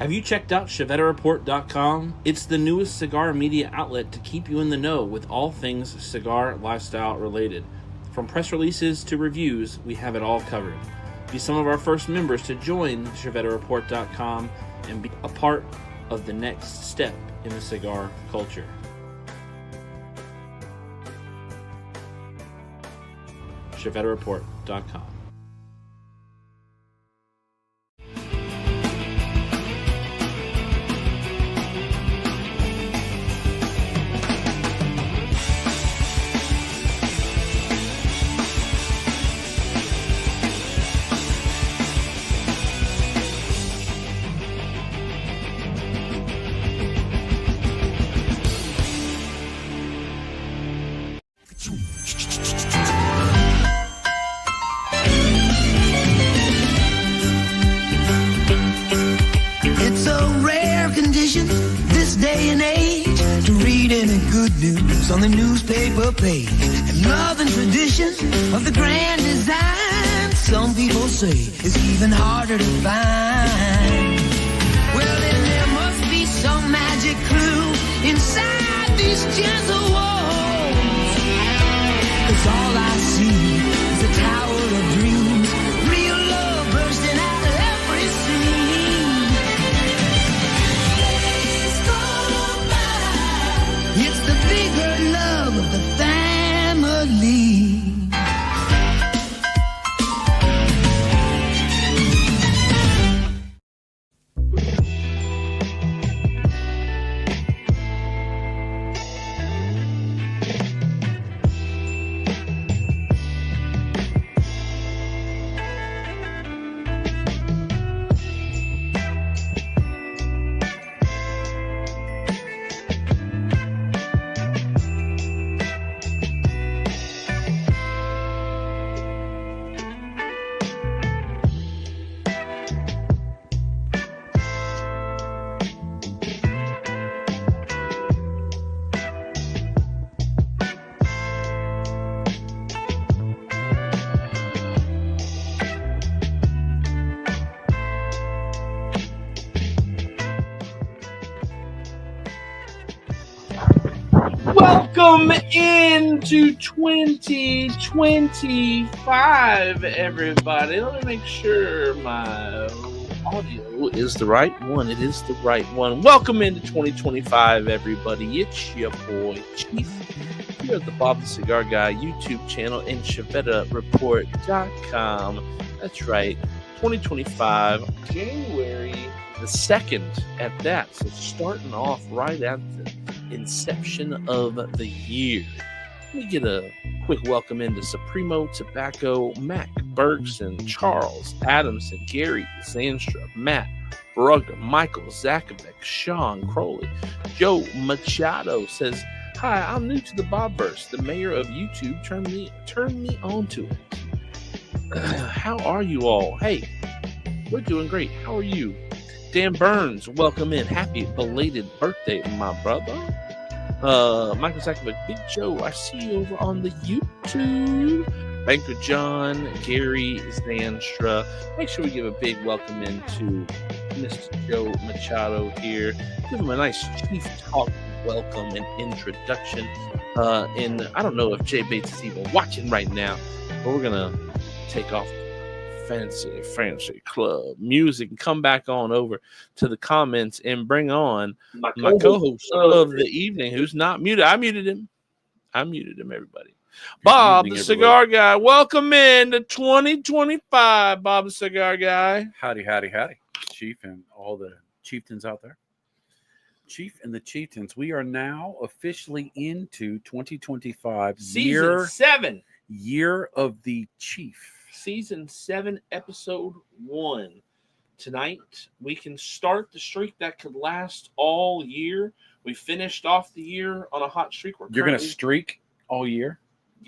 Have you checked out ChevetteReport.com? It's the newest cigar media outlet to keep you in the know with all things cigar lifestyle related. From press releases to reviews, we have it all covered. Be some of our first members to join ChevetteReport.com and be a part of the next step in the cigar culture. ChevetteReport.com. It's a rare condition this day and age to read any good news on the newspaper page. And love and tradition of the grand design, some people say, is even harder to find. Well, then there must be some magic clue inside these gentle walls. 'Cause all I see is a tower of dreams, real love bursting out of every seam. It's the bigger love of the family. Welcome into 2025, everybody. Let me make sure my audio is the right one. It is the right one. Welcome into 2025, everybody. It's your boy, Chief, here at the Bob the Cigar Guy YouTube channel and ChevetteReport.com. That's right, 2025, January the 2nd at that. So starting off right at the inception of the year. Let me get a quick welcome into Supremo Tobacco, Mac Bergson, Charles Adamson, Gary Zanstra, Matt Brugger, Michael Zakovic, Sean Crowley, Joe Machado says, "Hi, I'm new to the Bobverse. The mayor of YouTube turned me on to it. How are you all? Hey, we're doing great. How are you?" Dan Burns, welcome in. Happy belated birthday, my brother. Michael Zakovic, Big Joe, I see you over on the YouTube. Banker John, Gary Zanstra. Make sure we give a big welcome in to Mr. Joe Machado here. Give him a nice Chief Talk welcome and introduction. And I don't know if Jay Bates is even watching right now, but we're going to take off fancy club music and come back on over to the comments and bring on my co-host of the evening, who's not muted. I muted him, everybody. Bob the Cigar Guy. Welcome in to 2025, Bob the Cigar Guy. Howdy, Chief and all the chieftains out there. Chief and the chieftains, we are now officially into 2025, Season 7. Year of the Chief. Season 7, Episode 1. Tonight, we can start the streak that could last all year. We finished off the year on a hot streak. You're going to streak all year?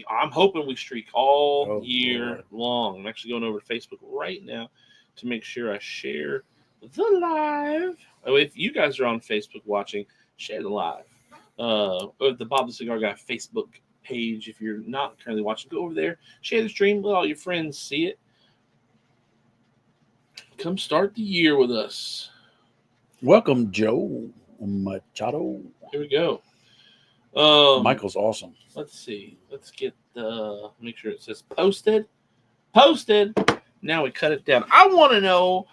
I'm hoping we streak all year long. I'm actually going over to Facebook right now to make sure I share the live. Oh, if you guys are on Facebook watching, share the live. Or the Bob the Cigar Guy Facebook page. If you're not currently watching, go over there, share the stream, let all your friends see it. Come start the year with us. Welcome, Joe Machado. Here we go. Michael's awesome. Let's see. Let's get make sure it says posted. Posted. Now we cut it down. I want to know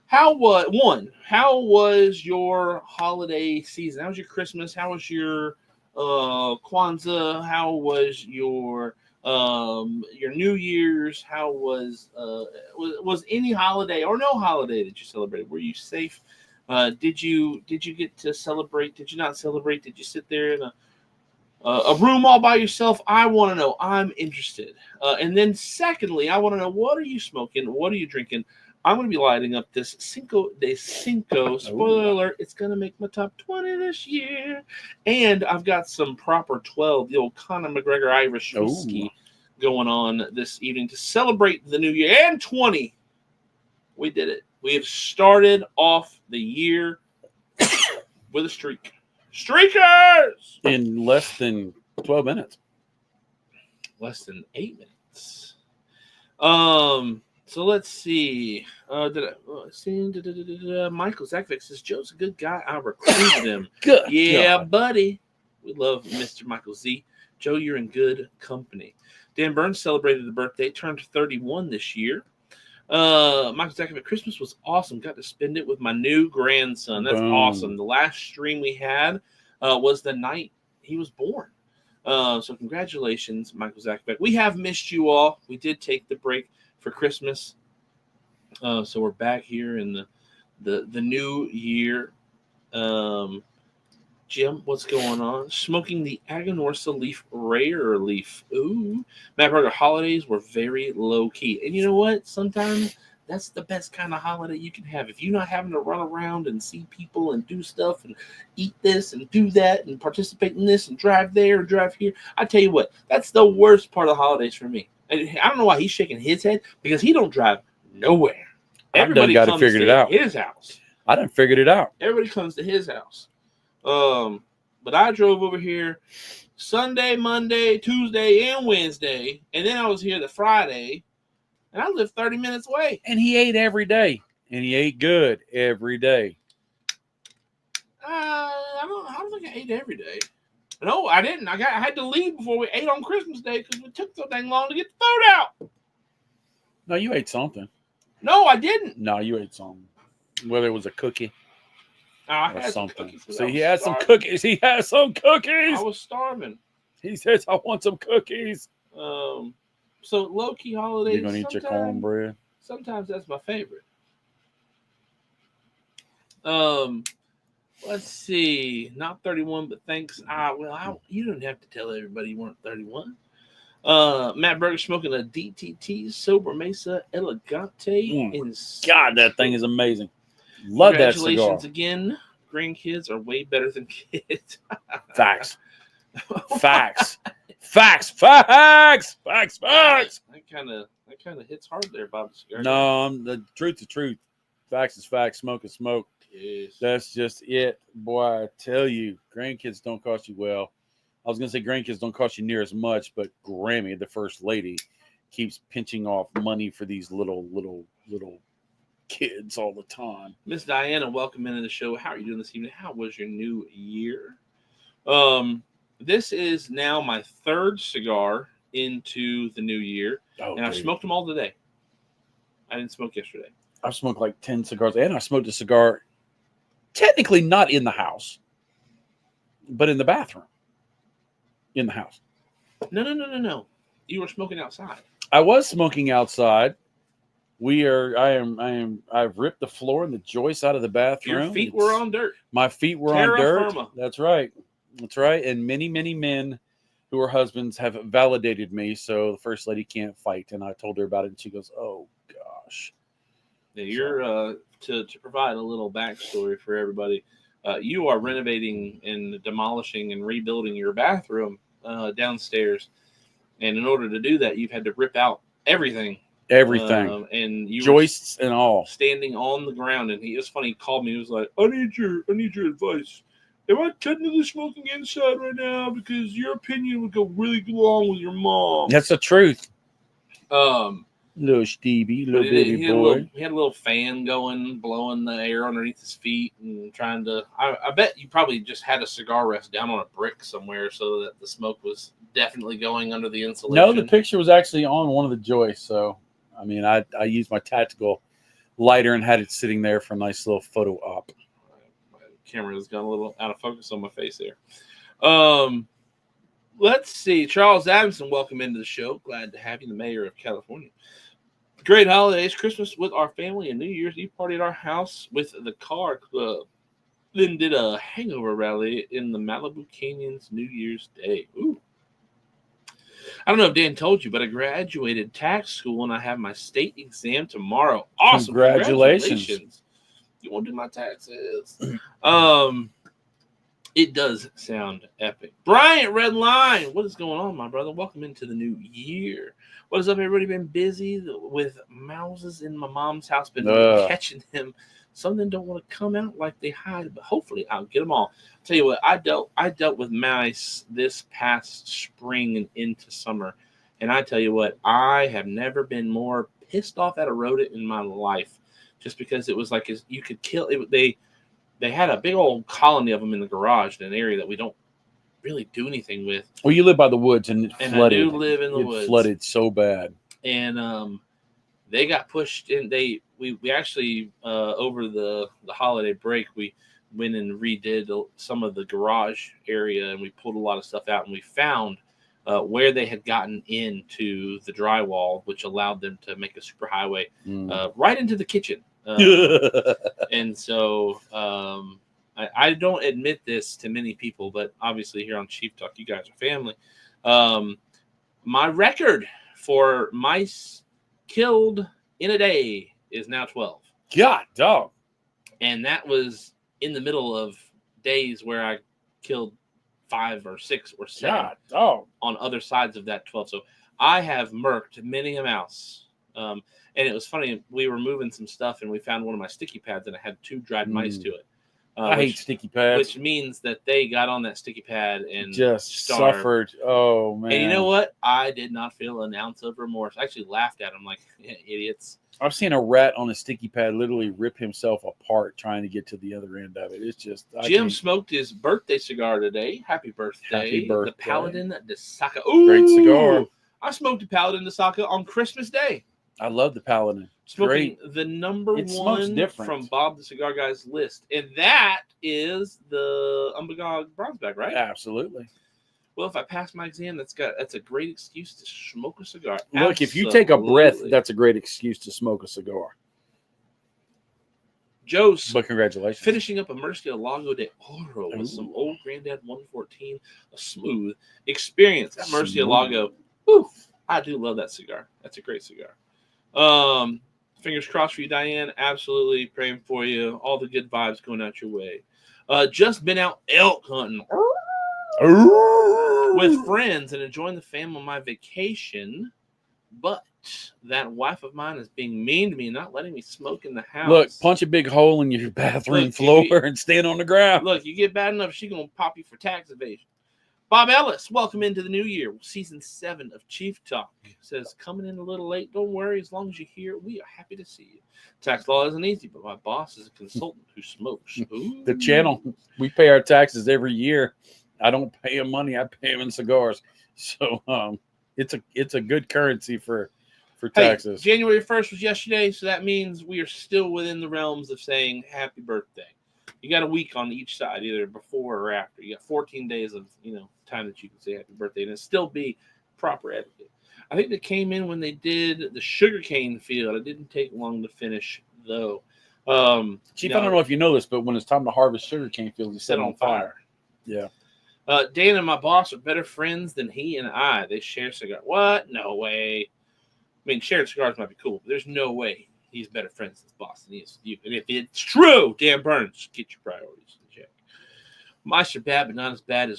how was your holiday season? How was your Christmas? How was your Kwanzaa? How was your New Year's? How was any holiday or no holiday that you celebrated? Were you safe? Did you get to celebrate? Did you not celebrate? Did you sit there in a room all by yourself? I want to know. I'm interested. And then secondly, I want to know, what are you smoking? What are you drinking? I'm going to be lighting up this Cinco de Cinco. Spoiler alert, it's going to make my top 20 this year. And I've got some proper 12, the old Conor McGregor Irish whiskey going on this evening to celebrate the new year. And 20. We did it. We have started off the year with a streak. Streakers! In less than 12 minutes. Less than 8 minutes. So let's see. Michael Zakvik says Joe's a good guy. I recruited him. Good. Yeah, God. buddy. We love Mr. Michael Z. Joe, you're in good company. Dan Burns celebrated the birthday, turned 31 this year. Michael Zakvik, Christmas was awesome. Got to spend it with my new grandson. That's awesome. The last stream we had was the night he was born. So congratulations, Michael Zakvik. We have missed you all. We did take the break for Christmas. So we're back here in the new year. Jim, what's going on? Smoking the Aganorsa leaf, rare leaf. Ooh. Matt Burger, holidays were very low key. And you know what? Sometimes that's the best kind of holiday you can have. If you're not having to run around and see people and do stuff and eat this and do that and participate in this and drive there or drive here, I tell you what, that's the worst part of the holidays for me. And I don't know why he's shaking his head, because he don't drive nowhere. Everybody comes to his house. I done figured it out. Everybody comes to his house. But I drove over here Sunday, Monday, Tuesday, and Wednesday, and then I was here the Friday, and I live 30 minutes away. And he ate every day, and he ate good every day. I don't think I ate every day. No, I didn't. I had to leave before we ate on Christmas Day because it took so dang long to get the food out. No, you ate something. No, I didn't. No, you ate something. Whether it was a cookie. I or had something. So he had some cookies. He had some cookies. I was starving. He says, I want some cookies. So low-key holidays. You're going to eat your cornbread? Sometimes that's my favorite. Let's see. Not 31, but thanks. You don't have to tell everybody you weren't 31. Matt Berger smoking a DTT Sober Mesa Elegante. God, that thing is amazing. Love that cigar. Congratulations again. Grandkids are way better than kids. Facts. Facts. Facts. Facts. Facts. Facts. That kind of hits hard there, Bob. No, the truth is truth. Facts is facts. Smoke is smoke. Yes. That's just it. Boy, I tell you, grandkids don't cost you well. I was going to say grandkids don't cost you near as much, but Grammy, the first lady, keeps pinching off money for these little kids all the time. Miss Diana, welcome into the show. How are you doing this evening? How was your new year? This is now my third cigar into the new year, and I've smoked them all today. I didn't smoke yesterday. I've smoked like 10 cigars, and I smoked a cigar technically not in the house, but in the bathroom. In the house. No. You were smoking outside. I was smoking outside. I've ripped the floor and the joists out of the bathroom. Your feet were on dirt. My feet were on dirt. That's right. That's right. And many, many men who are husbands have validated me. So the first lady can't fight. And I told her about it. And she goes, oh, gosh. Now you're to provide a little backstory for everybody. You are renovating and demolishing and rebuilding your bathroom downstairs. And in order to do that, you've had to rip out everything. And you joists and all standing on the ground. And it was funny. He called me. He was like, I need your advice. Am I technically smoking inside right now? Because your opinion would go really along with your mom. That's the truth. Little Stevie, But little baby boy. he had a little fan going, blowing the air underneath his feet and trying to. I bet you probably just had a cigar rest down on a brick somewhere so that the smoke was definitely going under the insulation. No, the picture was actually on one of the joists. So, I mean, I used my tactical lighter and had it sitting there for a nice little photo op. My camera has gone a little out of focus on my face there. Let's see. Charles Adamson, welcome into the show. Glad to have you, the mayor of California. Great holidays, Christmas with our family, and New Year's Eve party at our house with the car club. Then did a hangover rally in the Malibu Canyons New Year's Day. Ooh. I don't know if Dan told you, but I graduated tax school and I have my state exam tomorrow. Awesome. Congratulations. You want to do my taxes? It does sound epic. Bryant Redline, what is going on, my brother? Welcome into the new year. What is up, everybody? Been busy with mouses in my mom's house. Been catching them. Some of them don't want to come out like they hide, but hopefully I'll get them all. Tell you what, I dealt with mice this past spring and into summer, and I tell you what, I have never been more pissed off at a rodent in my life, just because it was like you could kill it. They had a big old colony of them in the garage in an area that we don't really do anything with. Well, you live by the woods, and it flooded. I do live in the woods. It flooded so bad, and they got pushed in. We actually over the holiday break we went and redid some of the garage area, and we pulled a lot of stuff out, and we found where they had gotten into the drywall, which allowed them to make a superhighway right into the kitchen. And so I don't admit this to many people, but obviously here on Chief Talk, you guys are family. My record for mice killed in a day is now 12. God, dog. And that was in the middle of days where I killed 5 or 6 or 7 God, dog. on other sides of that 12. So I have murked many a mouse. And it was funny. We were moving some stuff, and we found one of my sticky pads, and it had 2 dried mice to it. I hate sticky pads. Which means that they got on that sticky pad and just starved. Suffered. Oh, man. And you know what? I did not feel an ounce of remorse. I actually laughed at them like, idiots. I've seen a rat on a sticky pad literally rip himself apart trying to get to the other end of it. It's just... Jim smoked his birthday cigar today. Happy birthday. Happy birthday. The Paladin de Saka. Ooh, great cigar. I smoked the Paladin de Saka on Christmas Day. I love the Paladin. Smoking the number one from Bob the Cigar Guy's list. And that is the Umbagog Bronze Bag, right? Absolutely. Well, if I pass my exam, that's a great excuse to smoke a cigar. Look, Absolutely. If you take a breath, that's a great excuse to smoke a cigar. Joe's but congratulations. Finishing up a Murcielago de Oro with some old Granddad 114, a smooth experience at Murcielago. Oof, I do love that cigar. That's a great cigar. Fingers crossed for you, Diane. Absolutely praying for you. All the good vibes going out your way. Just been out elk hunting with friends and enjoying the fam on my vacation. But that wife of mine is being mean to me and not letting me smoke in the house. Look, punch a big hole in your bathroom floor and stand on the ground. Look, you get bad enough, she's going to pop you for tax evasion. Bob Ellis, welcome into the new year. Season 7 of Chief Talk says, coming in a little late. Don't worry. As long as you're here, we are happy to see you. Tax law isn't easy, but my boss is a consultant who smokes. Ooh. The channel, we pay our taxes every year. I don't pay him money. I pay him in cigars. So it's a good currency for taxes. Hey, January 1st was yesterday, so that means we are still within the realms of saying happy birthday. You got a week on each side, either before or after. You got 14 days of time that you can say happy birthday and still be proper etiquette. I think they came in when they did the sugarcane field. It didn't take long to finish though. Chief, I don't know if you know this, but when it's time to harvest sugarcane fields, you set it on fire. Yeah. Dan and my boss are better friends than he and I. They share cigars. What? No way. I mean, shared cigars might be cool, but there's no way he's better friends with his boss than he is with you. And if it's true, Dan Burns, get your priorities in check. Mice are bad, but not as bad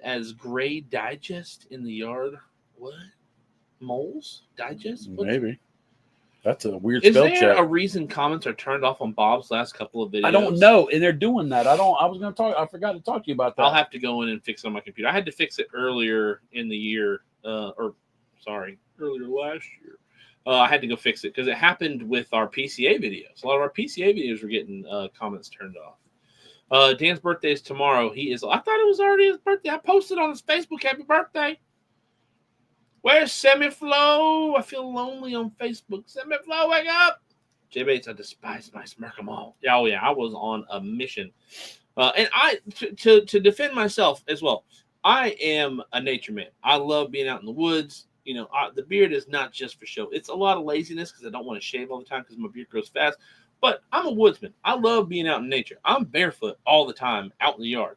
as Gray Digest in the yard. What? Moles? Digest? Maybe. That's a weird spell check. Is there a reason comments are turned off on Bob's last couple of videos? I don't know, and they're doing that. I forgot to talk to you about that. I'll have to go in and fix it on my computer. I had to fix it earlier in the year, earlier last year. I had to go fix it because it happened with our PCA videos. A lot of our PCA videos were getting comments turned off. Dan's birthday is tomorrow. I thought it was already his birthday. I posted on his Facebook, happy birthday. Where's Semiflow? I feel lonely on Facebook. Semiflow, wake up. Jay Bates, I despise my smirk 'em all. Oh, yeah, I was on a mission. And to defend myself as well, I am a nature man. I love being out in the woods. You know, the beard is not just for show. It's a lot of laziness because I don't want to shave all the time because my beard grows fast. But I'm a woodsman. I love being out in nature. I'm barefoot all the time out in the yard.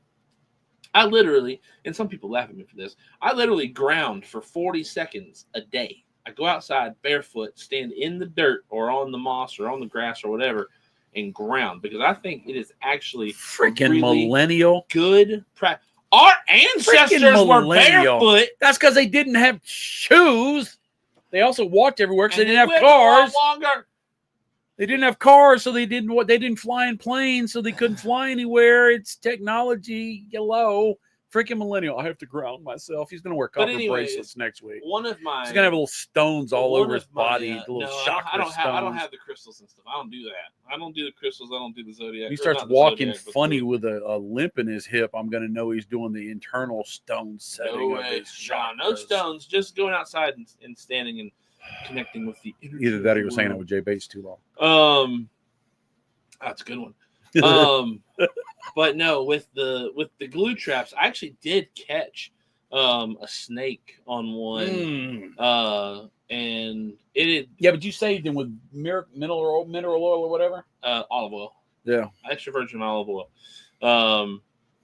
I literally, and some people laugh at me for this, I literally ground for 40 seconds a day. I go outside barefoot, stand in the dirt or on the moss or on the grass or whatever, and ground because I think it is actually freaking really millennial. Good practice. Our ancestors were barefoot. That's because they didn't have shoes. They also walked everywhere because they didn't have cars. They didn't have cars, so they didn't fly in planes, so they couldn't fly anywhere. It's technology. Hello. Freaking millennial. I have to ground myself. He's going to wear copper bracelets next week. He's going to have little stones all over his body. I don't have the crystals and stuff. I don't do that. I don't do the crystals. I don't do the zodiac. He starts walking funny with a limp in his hip. I'm going to know he's doing the internal stone setting of his chakras. No stones. Just going outside and standing and connecting with the energy. Either that or he was hanging out with Jay Bates too long. That's a good one. But no, with the glue traps, I actually did catch a snake on one. And it but you saved him with mineral oil or whatever. Olive oil. Yeah, extra virgin olive oil.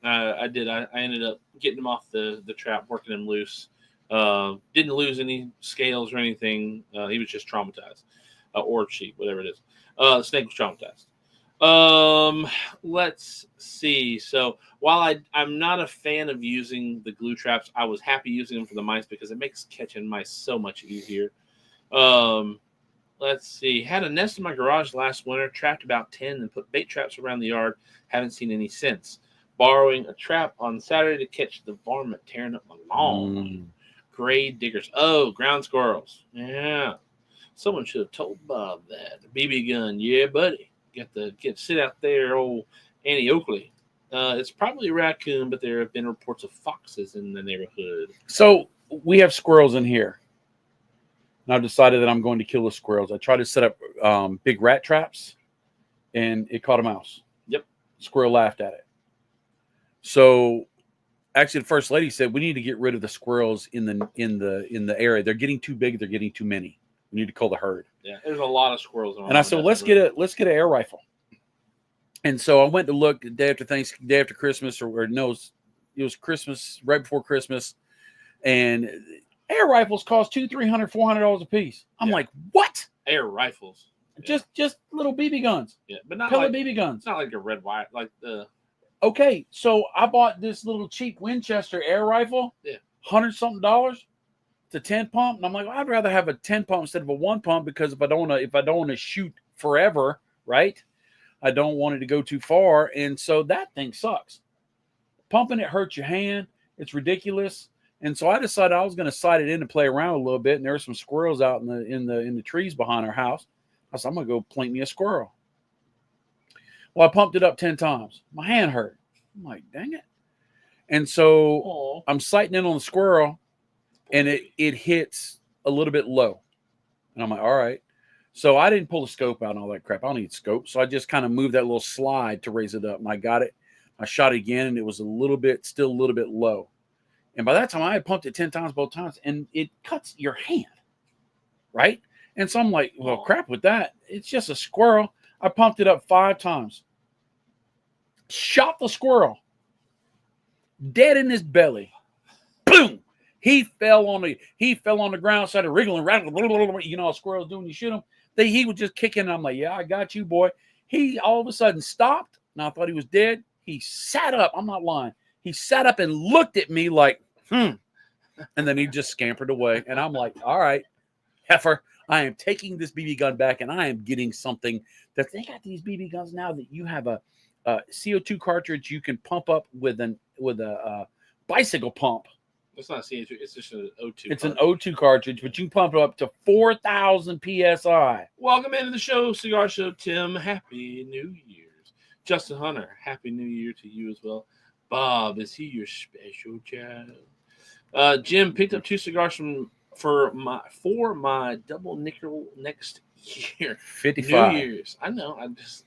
I did. I ended up getting him off the trap, working him loose. Didn't lose any scales or anything. He was just traumatized, or sheep, whatever it is. The snake was traumatized. Let's see. So while I'm not a fan of using the glue traps, I was happy using them for the mice because it makes catching mice so much easier. Let's see. Had a nest in my garage last winter, trapped about 10 and put bait traps around the yard. Haven't seen any since. Borrowing a trap on Saturday to catch the varmint tearing up my lawn. Gray diggers. Oh, ground squirrels. Yeah. Someone should have told Bob that. The BB gun. Yeah, buddy. Sit out there, old Annie Oakley. It's probably a raccoon, but there have been reports of foxes in the neighborhood. So we have squirrels in here. And I've decided that I'm going to kill the squirrels. I tried to set up big rat traps, and it caught a mouse. Yep. Squirrel laughed at it. So actually, the first lady said we need to get rid of the squirrels in the area. They're getting too big. They're getting too many. We need to call the herd. Yeah, there's a lot of squirrels around. And I said, well, let's get an air rifle. And so I went to look the day after Christmas, or no, it was Christmas, right before Christmas. And air rifles cost $200, $300, $400 a piece. I'm like, what? Air rifles? Yeah. Just little BB guns. Yeah, but not pellet like BB guns. It's not like a red wire, like the. Okay, so I bought this little cheap Winchester air rifle. Yeah, $100-something. It's a 10 pump, and I'm like, well, I'd rather have a 10 pump instead of a 1 pump because if I don't want to shoot forever, right? I don't want it to go too far, and so that thing sucks. Pumping it hurts your hand. It's ridiculous, and so I decided I was going to sight it in and play around a little bit. And there were some squirrels out in the trees behind our house. I said, I'm going to go plant me a squirrel. Well, I pumped it up 10 times. My hand hurt. I'm like, dang it! And so I'm sighting in on the squirrel. And it hits a little bit low. And I'm like, all right. So I didn't pull the scope out and all that crap. I don't need scope. So I just kind of moved that little slide to raise it up. And I got it. I shot it again, and it was still a little bit low. And by that time, I had pumped it 10 times both times, and it cuts your hand, right? And so I'm like, well, crap with that. It's just a squirrel. I pumped it up 5 times. Shot the squirrel. Dead in his belly. Boom! He fell on the ground, started wriggling, rattling, you know how squirrels do when you shoot them. He was just kicking, and I'm like, yeah, I got you, boy. He all of a sudden stopped, and I thought he was dead. He sat up. I'm not lying. He sat up and looked at me like, And then he just scampered away. And I'm like, all right, heifer, I am taking this BB gun back, and I am getting something that they got these BB guns now that you have a CO2 cartridge you can pump up with a bicycle pump. It's not a CA2. It's just an O2. It's an O2 cartridge, but you can pump it up to 4,000 psi. Welcome into the show, Cigar Show. Tim, Happy New Year's. Justin Hunter, Happy New Year to you as well. Bob, is he your special child? Jim picked up 2 cigars for my double nickel next year. 55. New Year's. I know. I just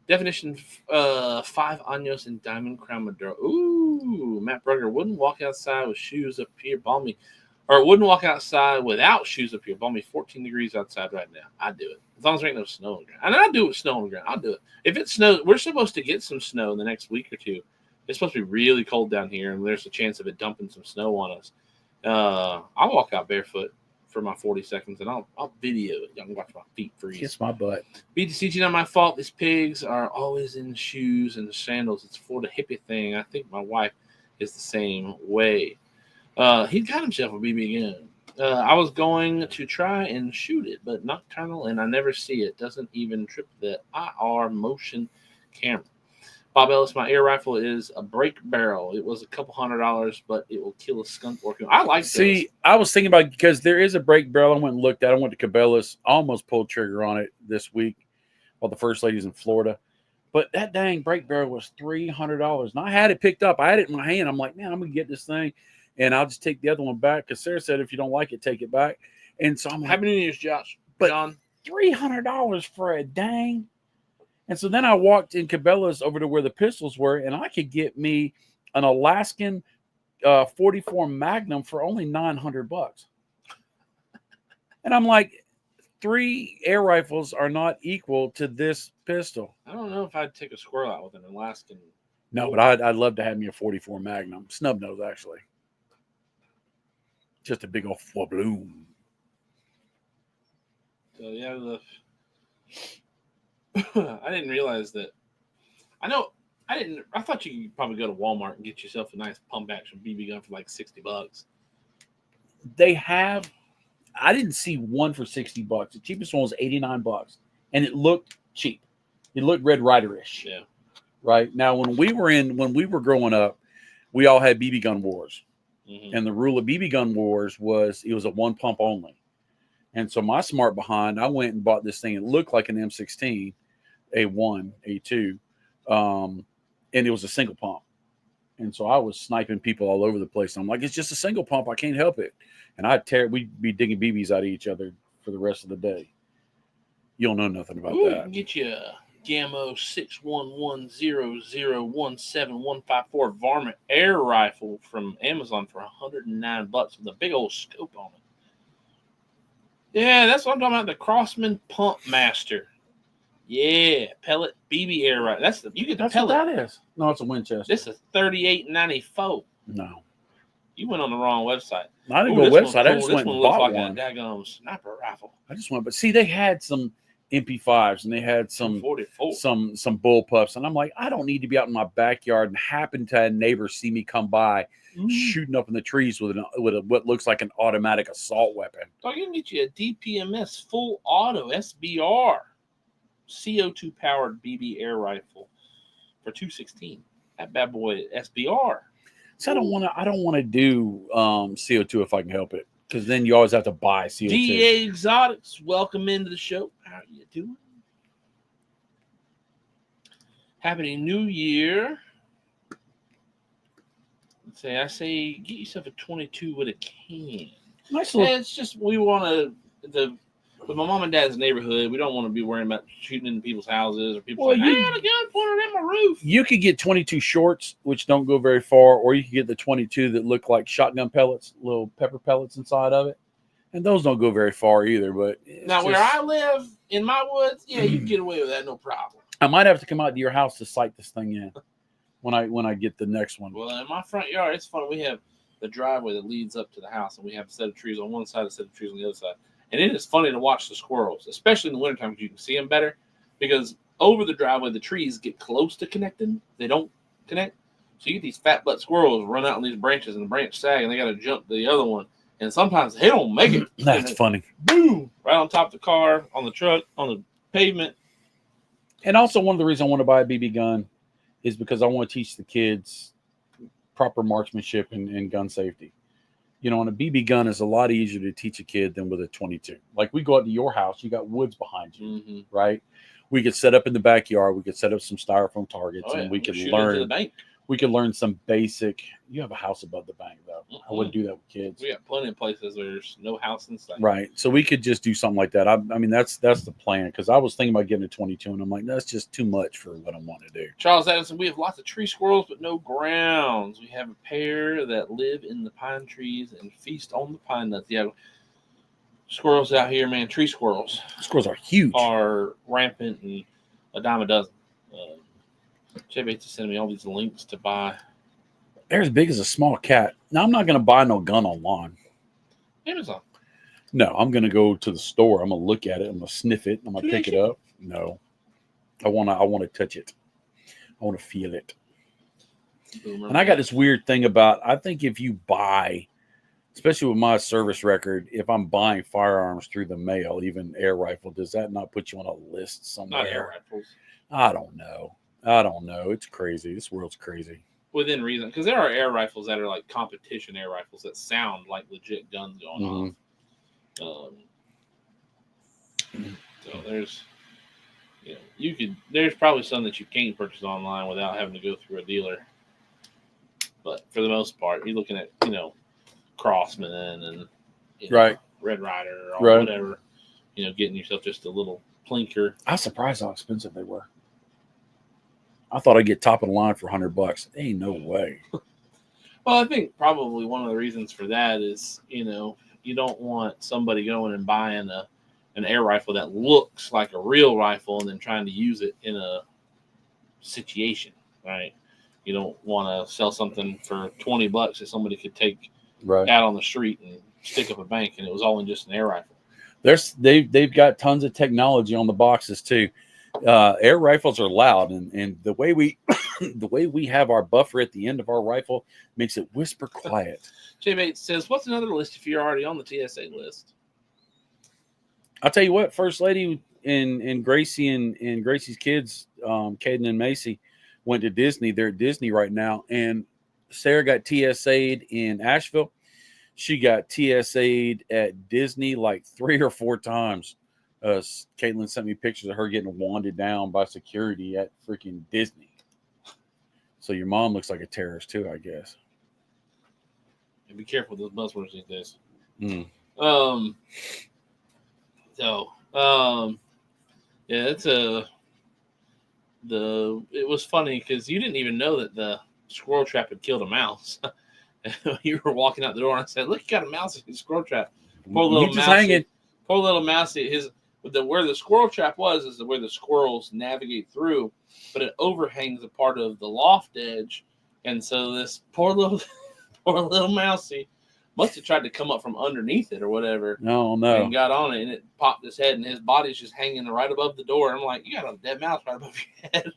definition 5 años in Diamond Crown Maduro. Ooh, Matt Brugger wouldn't walk outside with shoes up here, balmy, or wouldn't walk outside without shoes up here, balmy 14 degrees outside right now. I'd do it as long as there ain't no snow on the ground. And I do it with snow on the ground. I'll do it if it snows. We're supposed to get some snow in the next week or two. It's supposed to be really cold down here, and there's a chance of it dumping some snow on us. I'll walk out barefoot for my 40 seconds, and I'll video it. Y'all can watch my feet freeze. Kiss my butt. BTCG, not my fault. These pigs are always in shoes and sandals. It's for the hippie thing. I think my wife is the same way. He got himself a BB gun. I was going to try and shoot it, but nocturnal, and I never see it. Doesn't even trip the IR motion camera. Bob Ellis, my air rifle is a break barrel. It was a couple $100, but it will kill a skunk working. I like this. See, I was thinking about, because there is a break barrel. I went and looked at it. I went to Cabela's. I almost pulled trigger on it this week while the first lady's in Florida. But that dang break barrel was $300. And I had it picked up. I had it in my hand. I'm like, man, I'm going to get this thing, and I'll just take the other one back, because Sarah said if you don't like it, take it back. And so I'm like, Happy New Year's, Josh. But John. $300 for a dang. And so then I walked in Cabela's over to where the pistols were, and I could get me an Alaskan 44 Magnum for only $900. And I'm like, 3 air rifles are not equal to this pistol. I don't know if I'd take a squirrel out with an Alaskan. No, but I'd love to have me a 44 Magnum. Snub nose, actually. Just a big old bloom. So, yeah, I didn't realize that. I thought you could probably go to Walmart and get yourself a nice pump action BB gun for like $60. They have, I didn't see one for $60. The cheapest one was $89, and it looked cheap. It looked Red Ryder-ish. Yeah. Right now, when we were growing up, we all had BB gun wars, and the rule of BB gun wars was it was a 1 pump only. And so my smart behind, I went and bought this thing. It looked like an M16, A1, A2, and it was a single pump. And so I was sniping people all over the place. I'm like, it's just a single pump. I can't help it. And we'd be digging BBs out of each other for the rest of the day. You don't know nothing about You that. can get you a Gammo 611001715 Varmint air rifle from Amazon for $109 with a big old scope on it. Yeah, that's what I'm talking about. The Crossman Pump Master. Yeah, pellet BB air rifle. You get the That's pellet. what that is. No, it's a Winchester. This is $38.94. No. You went on the wrong website. I didn't Ooh, go this website. I one's just cool. went This and one looks bought like one. a daggone sniper rifle. I just went, but see, they had some MP5s and they had some 44. some bullpups, and I'm like, I don't need to be out in my backyard and happen to a neighbor see me come by shooting up in the trees with what looks like an automatic assault weapon. So you can get you a DPMS full auto SBR CO2 powered BB air rifle for $216. That bad boy SBR. So I don't want to do CO2 if I can help it, because then you always have to buy CO2. DA Exotics, welcome into the show. How are you doing? Happy New Year. I say get yourself a 22 with a can. Nice little. It's just we want to with my mom and dad's neighborhood. We don't want to be worrying about shooting into people's houses or people saying, "I had a gun pointed at my roof." You could get 22 shorts, which don't go very far, or you could get the 22 that look like shotgun pellets, little pepper pellets inside of it, and those don't go very far either. But now, where I live in my woods, yeah, you can get away with that, no problem. I might have to come out to your house to sight this thing in when I get the next one. Well, in my front yard, it's fun. We have the driveway that leads up to the house, and we have a set of trees on one side, a set of trees on the other side. And it is funny to watch the squirrels, especially in the wintertime, because you can see them better. Because over the driveway, the trees get close to connecting. They don't connect. So you get these fat butt squirrels run out on these branches, and the branch sag, and they got to jump to the other one. And sometimes they don't make it. That's funny. Boom! Right on top of the car, on the truck, on the pavement. And also, one of the reasons I want to buy a BB gun is because I want to teach the kids proper marksmanship and gun safety. You know, and a BB gun is a lot easier to teach a kid than with a 22. Like we go out to your house, you got woods behind you, right? We could set up in the backyard. We could set up some styrofoam targets, and we could learn. To the bank. We could learn some basic. You have a house above the bank, though. I wouldn't do that with kids. We got plenty of places where there's no house in sight. Right. So we could just do something like that. I mean, that's the plan, because I was thinking about getting a 22, and I'm like, that's just too much for what I want to do. Charles Addison, we have lots of tree squirrels, but no grounds. We have a pair that live in the pine trees and feast on the pine nuts. Yeah, squirrels out here, man. Tree squirrels. Squirrels are huge. Are rampant and a dime a dozen. Jay Bates is sending me all these links to buy. They're as big as a small cat. Now, I'm not going to buy no gun online. Amazon. No, I'm going to go to the store. I'm going to look at it. I'm going to sniff it. I'm going to pick it up. No, I want to touch it. I want to feel it. And I got this weird thing about, I think if you buy, especially with my service record, if I'm buying firearms through the mail, even air rifle, does that not put you on a list somewhere? Not air rifles. I don't know. It's crazy. This world's crazy. Within reason, because there are air rifles that are like competition air rifles that sound like legit guns going off. So there's, there's probably some that you can't purchase online without having to go through a dealer. But for the most part, you're looking at, Crossman and Red Ryder or whatever, getting yourself just a little plinker. I was surprised how expensive they were. I thought I'd get top of the line for $100. Ain't no way. Well, I think probably one of the reasons for that is, you don't want somebody going and buying an air rifle that looks like a real rifle and then trying to use it in a situation, right? You don't want to sell something for $20 that somebody could take out on the street and stick up a bank, and it was all in just an air rifle. They've got tons of technology on the boxes too. Air rifles are loud, and the way we have our buffer at the end of our rifle makes it whisper quiet. Jay Bates says, "What's another list if you're already on the TSA list?" I'll tell you what, First Lady and Gracie and Gracie's kids, Caden and Macy, went to Disney. They're at Disney right now, and Sarah got TSA'd in Asheville. She got TSA'd at Disney like 3 or 4 times. Caitlin sent me pictures of her getting wanded down by security at freaking Disney. So your mom looks like a terrorist too, I guess. And be careful with those buzzwords these days. It was funny because you didn't even know that the squirrel trap had killed a mouse. You were walking out the door and I said, "Look, you got a mouse in his squirrel trap." Poor little mouse. Hanging. Poor little mousey. Where the squirrel trap is where the squirrels navigate through, but it overhangs a part of the loft edge, and so this poor little mousey must have tried to come up from underneath it or whatever. No, and got on it, and it popped his head, and his body's just hanging right above the door. I'm like, you got a dead mouse right above your head.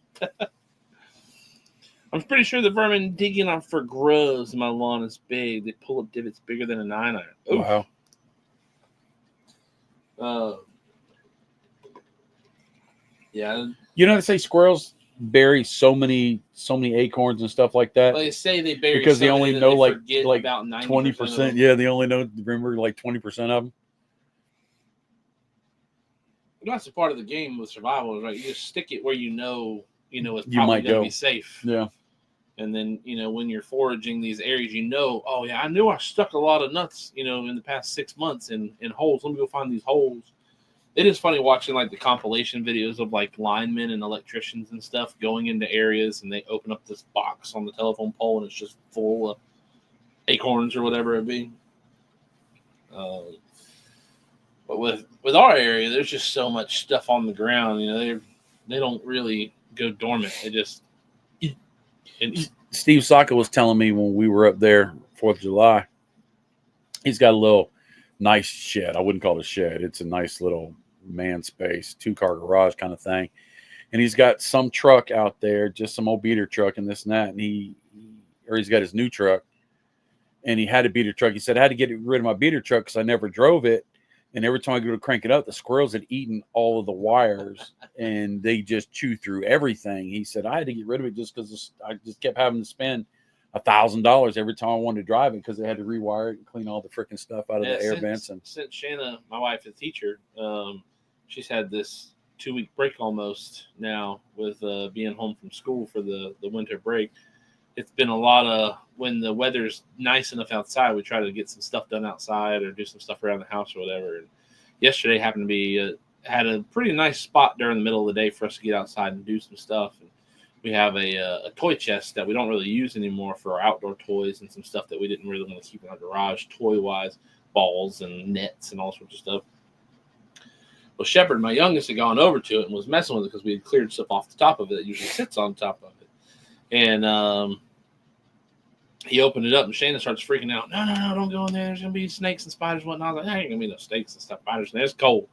I'm pretty sure the vermin digging for grubs in my lawn is big. They pull up divots bigger than a 9-iron. Wow. Yeah. You know, they say squirrels bury so many acorns and stuff like that. Well, they say they bury because they only know like about 20%. Yeah, they only remember like 20% of them. That's a part of the game with survival, right? You just stick it where it's probably going to be safe. Yeah. And then, when you're foraging these areas, oh yeah, I knew I stuck a lot of nuts, in the past 6 months in holes. Let me go find these holes. It is funny watching like the compilation videos of like linemen and electricians and stuff going into areas, and they open up this box on the telephone pole and it's just full of acorns or whatever it be. But with our area, there's just so much stuff on the ground. They don't really go dormant. They just. Steve Saka was telling me when we were up there 4th of July, he's got a little nice shed. I wouldn't call it a shed. It's a nice little man space, 2-car garage kind of thing. And he's got some truck out there, just some old beater truck and this and that. And he's got his new truck, and he had a beater truck. He said, I had to get rid of my beater truck because I never drove it. And every time I go to crank it up, the squirrels had eaten all of the wires and they just chew through everything. He said, I had to get rid of it just because I just kept having to spend $1,000 every time I wanted to drive it because they had to rewire it and clean all the freaking stuff out of the air vents. And since Shanna, my wife, is a teacher, she's had this 2-week break almost now with being home from school for the winter break. It's been a lot of, when the weather's nice enough outside, we try to get some stuff done outside or do some stuff around the house or whatever. And yesterday happened to be had a pretty nice spot during the middle of the day for us to get outside and do some stuff. And we have a toy chest that we don't really use anymore for our outdoor toys and some stuff that we didn't really want to keep in our garage toy-wise, balls and nets and all sorts of stuff. Well, Shepard, my youngest, had gone over to it and was messing with it because we had cleared stuff off the top of it that usually sits on top of it. And he opened it up, and Shannon starts freaking out. No, don't go in there. There's going to be snakes and spiders and whatnot. I was like, there ain't going to be no snakes and spiders in there. It's cold.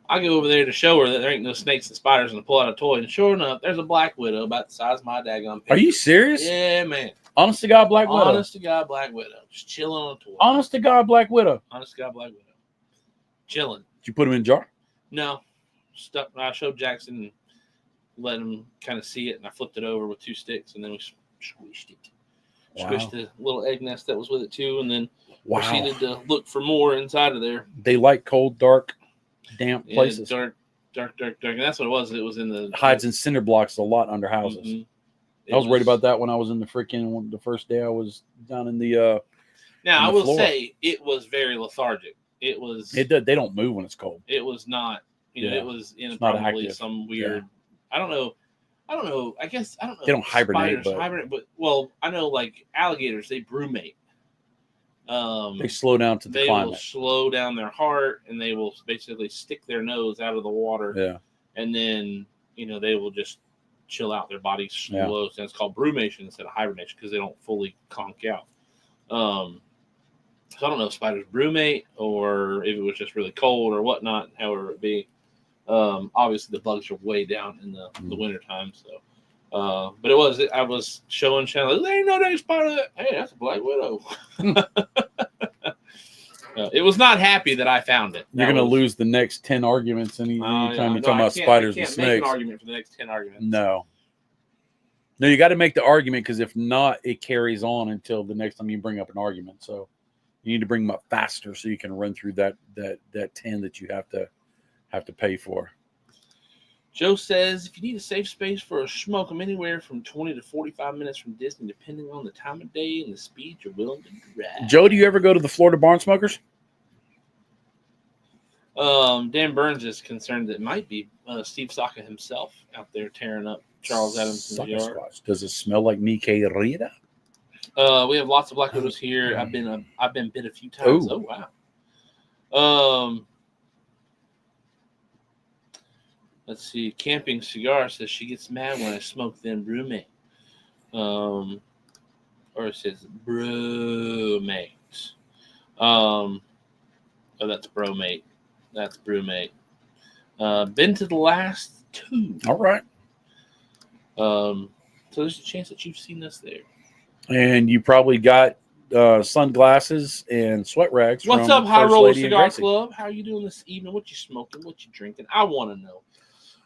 I go over there to show her that there ain't no snakes and spiders and to pull out a toy. And sure enough, there's a black widow about the size of my daggone picture. Are you serious? Yeah, man. Honest to God, Black Widow. Honest to God, Black Widow. Just chilling on a toy. Honest to God, Black Widow. Honest to God, Black Widow. Chilling. Did you put them in a jar? No. I showed Jackson and let him kind of see it, and I flipped it over with 2 sticks, and then we squished it. Wow. Squished the little egg nest that was with it, too, and then Wow. proceeded to look for more inside of there. They like cold, dark, damp Yeah, places. dark. And that's what it was. It was in the Hides in cinder blocks a lot under houses. Mm-hmm. I was worried about that when I was in the first day I was down in the. Now, I the will floor. say it was very lethargic. It was. They don't move when it's cold. It was not. Yeah. It was in It's not probably active. some weird. Yeah. I don't know. I guess I don't know. They don't hibernate, but well, I know like alligators. They brumate. They slow down to the they climate. will slow down their heart, and they will basically stick their nose out of the water. Yeah. And then they will just chill out. Their body slows down. It's called brumation instead of hibernation because they don't fully conk out. So I don't know if spiders brumate or if it was just really cold or whatnot, however it be. Obviously, the bugs are way down in the wintertime. So, but I was showing Shannon, there ain't no dang spider. Hey, that's a Black Widow. It was not happy that I found it. You're going to lose the next 10 arguments anytime you're talking about spiders and snakes. I can't make an argument for the next 10 arguments. No, you got to make the argument because if not, it carries on until the next time you bring up an argument. So you need to bring them up faster so you can run through that 10 that you have to pay for. Joe says, if you need a safe space for a smoke, I'm anywhere from 20 to 45 minutes from Disney, depending on the time of day and the speed you're willing to drive. Joe, do you ever go to the Florida Barn Smokers? Dan Burns is concerned that it might be Steve Saka himself out there tearing up Charles Adams' yard. Does it smell like Mi Querida? We have lots of Black Widows here. I've been bit a few times. Ooh. Oh wow. Let's see. Camping Cigar says she gets mad when I smoke them brumate. Or it says brumate. Oh, that's bromate. That's brumate. Been to the last 2. All right. So there's a chance that you've seen us there. And you probably got sunglasses and sweat rags. What's from up, High First Roller Lady and Cigar Gracie. Club? How are you doing this evening? What you smoking? What you drinking? I want to know.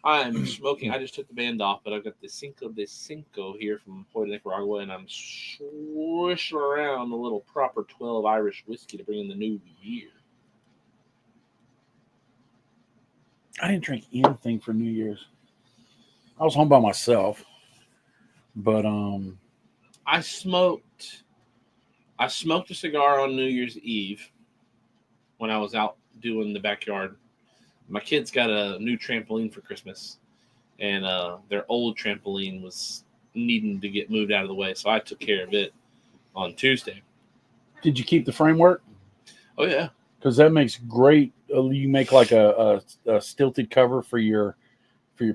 I'm smoking. I just took the band off, but I've got the Cinco de Cinco here from Puerto Nicaragua, and I'm swishing around a little proper 12 Irish whiskey to bring in the new year. I didn't drink anything for New Year's. I was home by myself, but I smoked a cigar on New Year's Eve when I was out doing the backyard. My kids got a new trampoline for Christmas, and their old trampoline was needing to get moved out of the way, so I took care of it on Tuesday. did you keep the framework? Oh yeah, Because that makes great. You make like a stilted cover for your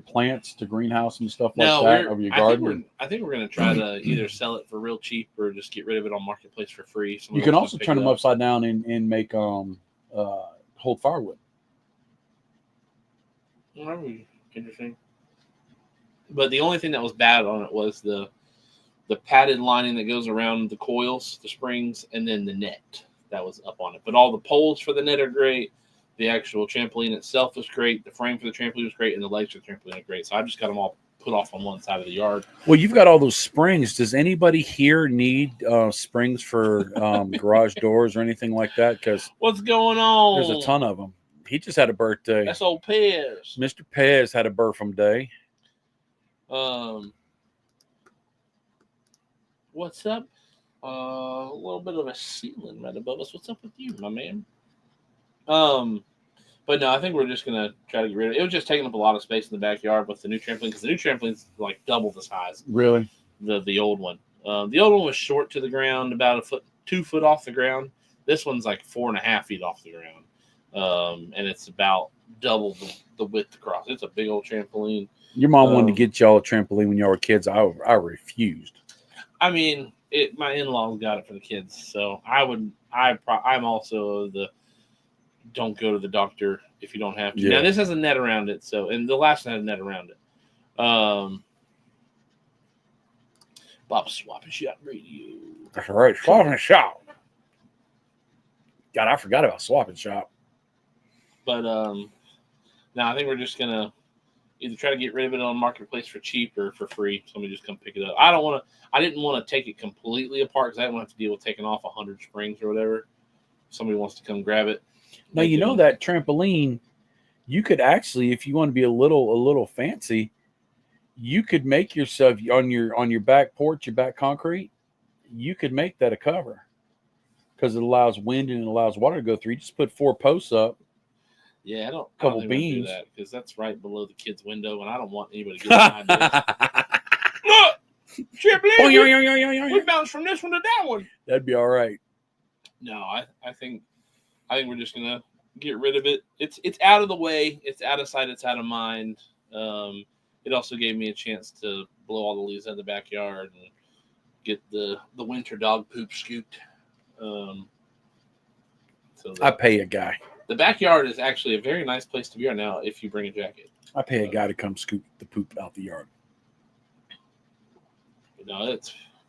plants to greenhouse and stuff like that over your garden. I think we're going to try to either sell it for real cheap or just get rid of it on Marketplace for free. You can also turn them upside down and make hold firewood. Well, that would be interesting. But the only thing that was bad on it was the padded lining that goes around the coils, the springs, and then the net that was up on it. But all the poles for the net are great. The actual trampoline itself was great. The frame for the trampoline was great, and the legs for the trampoline are great. So I just got them all put off on one side of the yard. Well, you've got all those springs. Does anybody here need springs for garage doors or anything like that? Because what's going on? There's a ton of them. He just had a birthday. That's old Pez. Mr. Pez had a birthday day. What's up? A little bit of a ceiling right above us. What's up with you, my man? But no, I think we're just gonna try to get rid of it. It was just taking up a lot of space in the backyard with the new trampoline because the new trampoline's like double the size. Really? The old one. The old one was short to the ground, about 2 foot off the ground. This one's like 4.5 feet off the ground. And it's about double the width across. It's a big old trampoline. Your mom wanted to get y'all a trampoline when y'all were kids. I refused. I mean, my in-laws got it for the kids, so I'm also the don't go to the doctor if you don't have to. Yeah. Now this has a net around it, and the last one had a net around it. Bob's Swap and Shop Radio. That's right, Swap and Shop. God, I forgot about Swap and Shop. But now I think we're just gonna either try to get rid of it on Marketplace for cheap or for free. Somebody just come pick it up. I didn't want to take it completely apart because I didn't want to have to deal with taking off 100 springs or whatever. If somebody wants to come grab it. Now you know that trampoline, you could actually, if you want to be a little fancy, you could make yourself on your back porch, your back concrete, you could make that a cover because it allows wind and it allows water to go through. You just put 4 posts up. Yeah, I don't couple think beams do that because that's right below the kid's window, and I don't want anybody to get behind this. Look, trampoline. We bounced from this one to that one. That'd be all right. No, I think we're just gonna get rid of it. It's out of the way. It's out of sight. It's out of mind. It also gave me a chance to blow all the leaves out of the backyard and get the winter dog poop scooped. I pay a guy. The backyard is actually a very nice place to be right now if you bring a jacket. I pay a guy to come scoop the poop out the yard. No,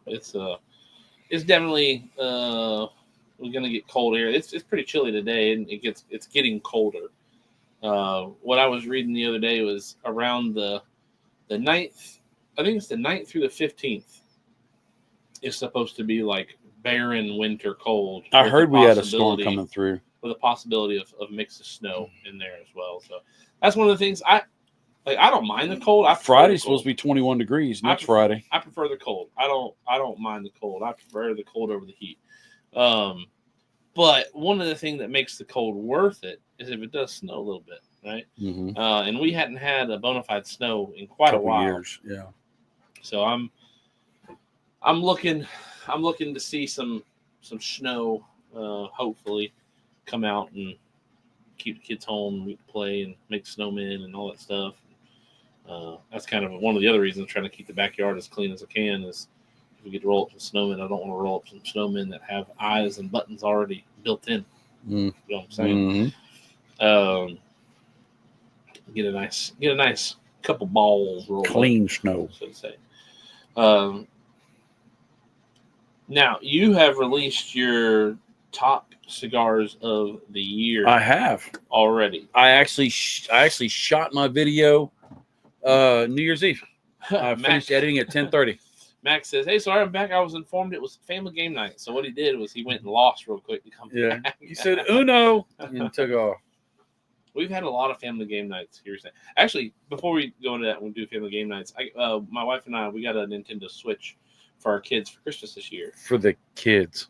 it's definitely we're gonna get cold here. It's pretty chilly today, and it's getting colder. What I was reading the other day was around the 9th. I think it's the 9th through the 15th. It's supposed to be like barren winter cold. I heard we had a storm coming through with a possibility of mix of snow in there as well. So that's one of the things I don't mind the cold. Friday's supposed to be 21 degrees next Friday. I prefer the cold. I don't mind the cold. I prefer the cold over the heat. But one of the things that makes the cold worth it is if it does snow a little bit, right? Mm-hmm. And we hadn't had a bona fide snow in quite a while. Years, yeah. So I'm looking to see some snow, hopefully come out and keep the kids home and we can play and make snowmen and all that stuff. That's kind of one of the other reasons I'm trying to keep the backyard as clean as I can is if we get to roll up some snowmen, I don't want to roll up some snowmen that have eyes and buttons already built in. You know what I'm saying? Mm-hmm. Get a nice couple balls rolled clean up, snow, so to say. Now you have released your top cigars of the year. I have already. I actually shot my video New Year's Eve. I finished editing at 10:30. Max says, "Hey, sorry, I'm back. I was informed it was family game night." So what he did was he went and lost real quick to come back. He said Uno and took off. We've had a lot of family game nights here. Actually, before we go into that, when we do family game nights, my wife and I, we got a Nintendo Switch for our kids for Christmas this year. For the kids.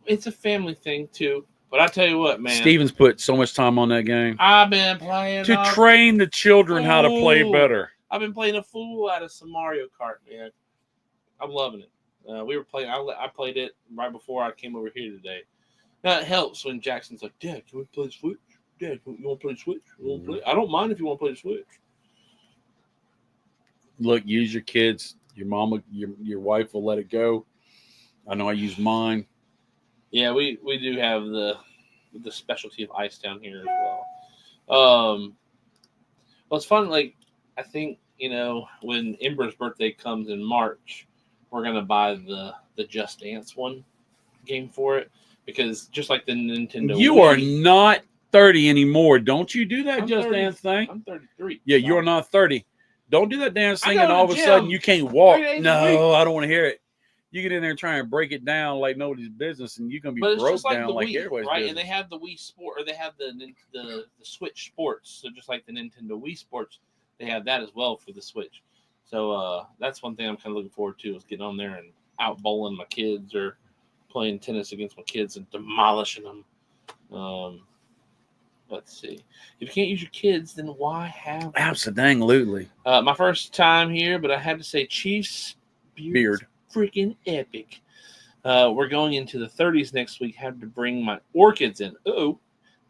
It's a family thing, too. But I tell you what, man. Steven's put so much time on that game. I've been playing. To train the children how to play better. I've been playing a fool out of some Mario Kart, man. I'm loving it. We were playing. I played it right before I came over here today. Now, it helps when Jackson's like, "Dad, can we play the Switch? Dad, you want to play the Switch? You want to play? I don't mind if you want to play the Switch." Look, use your kids. Your mama, your wife will let it go. I know I use mine. Yeah, we do have the specialty of ice down here as well. Well, it's fun. Like, I think, when Ember's birthday comes in March, we're going to buy the Just Dance one game for it. Because just like the Nintendo You Wii, are not 30 anymore. Don't you do that I'm Just 30, Dance thing? I'm 33. Yeah, you are not 30. Don't do that damn I thing go and to all of the a sudden gym you can't walk. 3 days a No, I don't want to hear it. You get in there and try and break it down like nobody's business, and you're gonna be But it's broke just like down the like Wii, everybody's right? business. And they have the Wii Sport, or they have the Switch Sports. So just like the Nintendo Wii Sports, they have that as well for the Switch. So that's one thing I'm kind of looking forward to, is getting on there and out bowling my kids or playing tennis against my kids and demolishing them. Let's see. If you can't use your kids, then why have them? Absolutely. My first time here, but I had to say Chiefs Beard. freaking epic. We're going into the 30s next week. Had to bring my orchids in. Oh,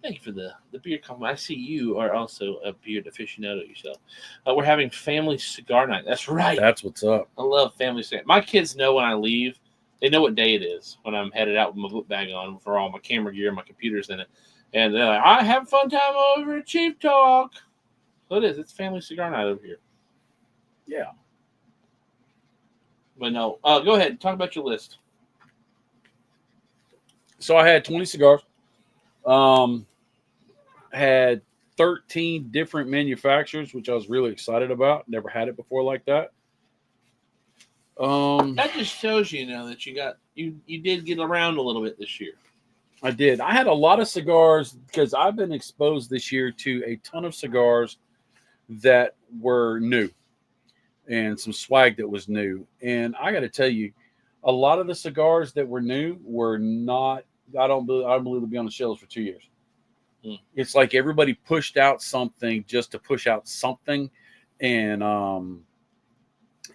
thank you for the beard compliment. I see you are also a beard aficionado yourself. We're having family cigar night. That's right. That's what's up. I love family cigar. My kids know when I leave. They know what day it is when I'm headed out with my book bag on for all my camera gear and my computers in it. And they're like, I have a fun time over at Chief Talk. So it is. It's family cigar night over here. Yeah. But no, go ahead. Talk about your list. So I had 20 cigars. Had 13 different manufacturers, which I was really excited about. Never had it before like that. That just shows you know that you did get around a little bit this year. I did. I had a lot of cigars because I've been exposed this year to a ton of cigars that were new and some swag that was new. And I got to tell you, a lot of the cigars that were new were not, I don't believe they'll be on the shelves for 2 years. It's like everybody pushed out something just to push out something. And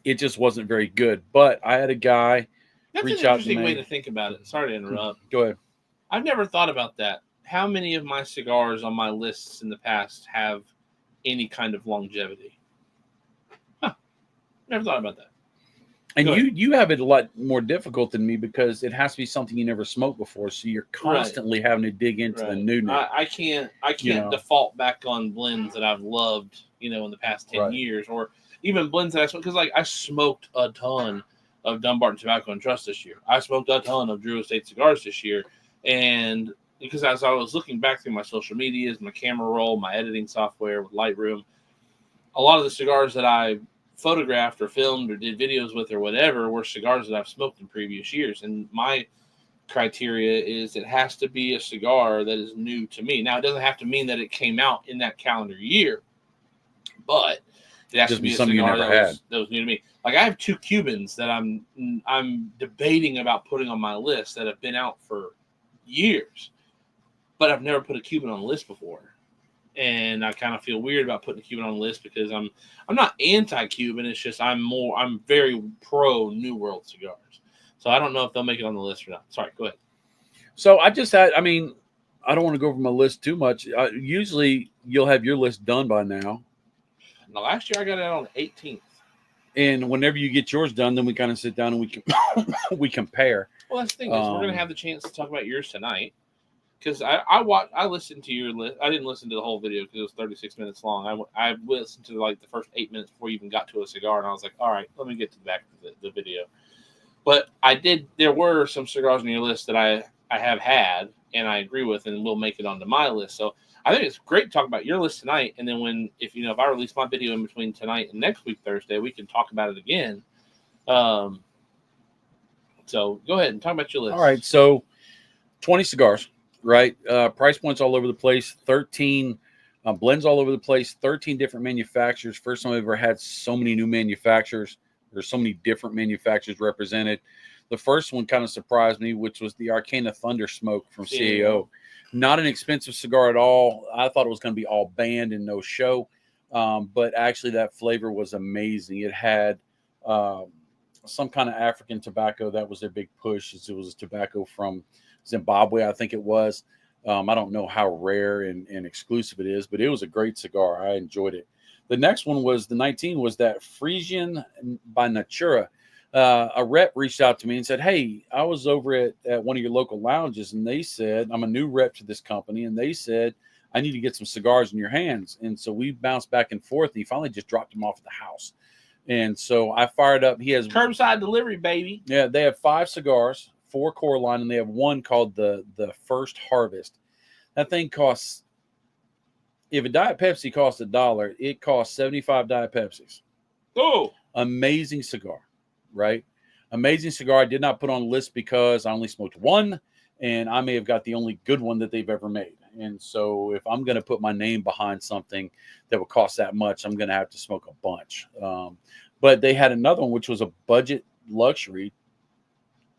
it just wasn't very good. But I had a guy reach out to me. That's an interesting way to think about it. Sorry to interrupt. Go ahead. I've never thought about that. How many of my cigars on my lists in the past have any kind of longevity? Never thought about that. And you have it a lot more difficult than me because it has to be something you never smoked before. So you're constantly having to dig into the new. I can't default back on blends that I've loved, in the past 10 years, or even blends that I smoked. Because I smoked a ton of Dumbarton Tobacco and Trust this year. I smoked a ton of Drew Estate cigars this year. And because as I was looking back through my social medias, my camera roll, my editing software with Lightroom, a lot of the cigars that I photographed or filmed or did videos with or whatever were cigars that I've smoked in previous years. And my criteria is it has to be a cigar that is new to me. Now, it doesn't have to mean that it came out in that calendar year, but it has to be a cigar that was new to me. Like I have 2 Cubans that I'm debating about putting on my list that have been out for years, but I've never put a Cuban on the list before. And I kind of feel weird about putting a Cuban on the list because I'm not anti-Cuban. It's just I'm very pro New World cigars. So I don't know if they'll make it on the list or not. Sorry, go ahead. So I don't want to go over my list too much. Usually you'll have your list done by now. Now, last year I got it on the 18th. And whenever you get yours done, then we kind of sit down and we compare. Well, that's the thing is we're going to have the chance to talk about yours tonight. Because I listened to your list. I didn't listen to the whole video because it was 36 minutes long. I listened to like the first 8 minutes before you even got to a cigar, and I was like, all right, let me get to the back of the video. But there were some cigars on your list that I have had and I agree with and will make it onto my list. So I think it's great to talk about your list tonight. And then if I release my video in between tonight and next week, Thursday, we can talk about it again. So go ahead and talk about your list. All right. So 20 cigars. Right. Price points all over the place. 13 blends all over the place. 13 different manufacturers. First time I've ever had so many new manufacturers. There's so many different manufacturers represented. The first one kind of surprised me, which was the Arcana Thunder Smoke from CAO. Not an expensive cigar at all. I thought it was going to be all band and no show. But actually that flavor was amazing. It had some kind of African tobacco. That was their big push. It was a tobacco from Zimbabwe, I think it was. I don't know how rare and exclusive it is, but it was a great cigar. I enjoyed it. The next one was the 19 was that Frisian by Natura. A rep reached out to me and said, hey, I was over at one of your local lounges, and they said, I'm a new rep to this company, and they said, I need to get some cigars in your hands. And so we bounced back and forth, and he finally just dropped them off at the house. And so I fired up. He has curbside delivery, baby. Yeah, they have 5 cigars. 4 core line, and they have one called the First Harvest. That thing costs, if a Diet Pepsi costs $1, it costs 75 Diet Pepsis. Oh, amazing cigar, right? Amazing cigar. I did not put on the list because I only smoked one, and I may have got the only good one that they've ever made. And so, if I'm going to put my name behind something that would cost that much, I'm going to have to smoke a bunch. But they had another one, which was a budget luxury,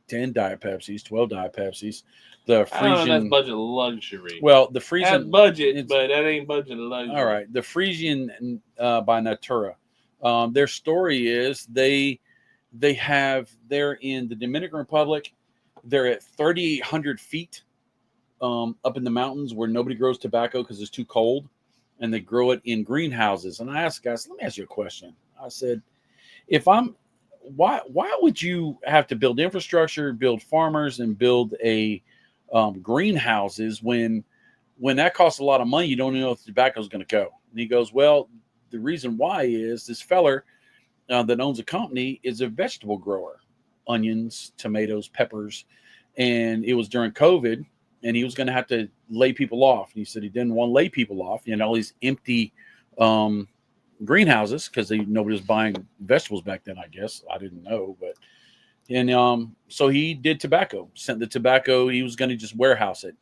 10 Diet Pepsis, 12 Diet Pepsis. The I don't know if that's Frisian, budget luxury. well, the That's Frisian budget, but that ain't budget luxury. all right, the Frisian by Natura. Their story is they're in the Dominican Republic. They're at 3,800 feet up in the mountains where nobody grows tobacco because it's too cold, and they grow it in greenhouses. And I asked guys, let me ask you a question. I said, why would you have to build infrastructure, build farmers, and build a greenhouses when that costs a lot of money? You don't know if the tobacco is going to go. And he goes, well, the reason why is this feller that owns a company is a vegetable grower, onions, tomatoes, peppers, and it was during COVID, and he was going to have to lay people off. And he said he didn't want to lay people off. You know, all these empty greenhouses because nobody was buying vegetables back then. I guess I didn't know, but so he did tobacco. Sent the tobacco. He was going to just warehouse it.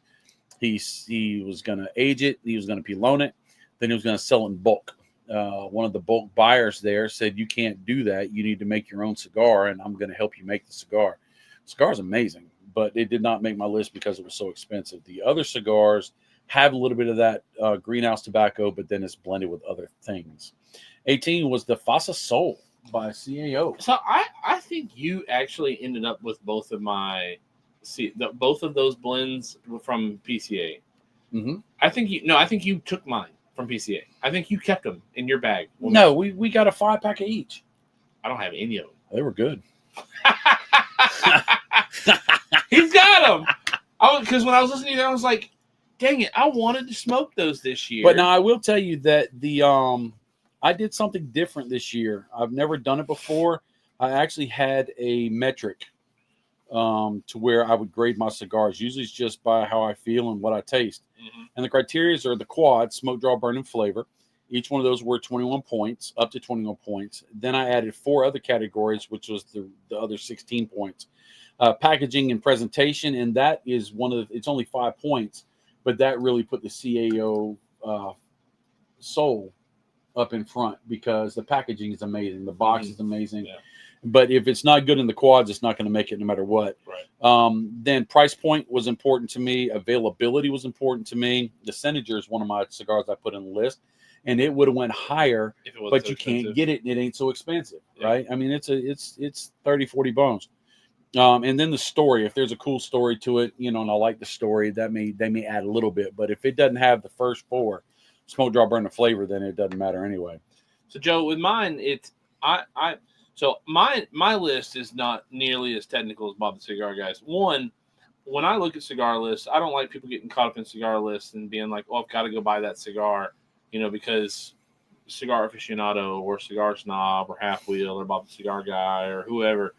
He was going to age it. He was going to pelone it. Then he was going to sell it in bulk. One of the bulk buyers there said, "You can't do that. You need to make your own cigar, and I'm going to help you make the cigar." Cigar is amazing, but it did not make my list because it was so expensive. The other cigars have a little bit of that greenhouse tobacco, but then it's blended with other things. 18 was the Fasa Sol by CAO. So I think you actually ended up with both of both of those blends from PCA. Mm-hmm. I think you took mine from PCA. I think you kept them in your bag. No, we got a 5-pack of each. I don't have any of them. They were good. He's got them. Because when I was listening to that, I was like, dang it, I wanted to smoke those this year. But now I will tell you that I did something different this year. I've never done it before. I actually had a metric to where I would grade my cigars. Usually it's just by how I feel and what I taste. Mm-hmm. And the criteria are the quad, smoke, draw, burn, and flavor. Each one of those were 21 points, up to 21 points. Then I added 4 other categories, which was the other 16 points. Packaging and presentation, and that is it's only 5 points, but that really put the CAO Soul up in front because the packaging is amazing. The box is amazing. Yeah. But if it's not good in the quads, it's not going to make it no matter what. Right. Then price point was important to me. Availability was important to me. The Senator is one of my cigars I put on the list, and it would have went higher, but you can't get it, and it ain't so expensive, right? I mean, it's 30, 40 bones. And then the story, if there's a cool story to it, and I like the story, they may add a little bit. But if it doesn't have the first 4, smoke, draw, burn, and flavor, then it doesn't matter anyway. So Joe, with mine, so my list is not nearly as technical as Bob the Cigar Guys. One, when I look at cigar lists, I don't like people getting caught up in cigar lists and being like, "Oh, I've got to go buy that cigar," because Cigar Aficionado or Cigar Snob or Half Wheel or Bob the Cigar Guy or whoever,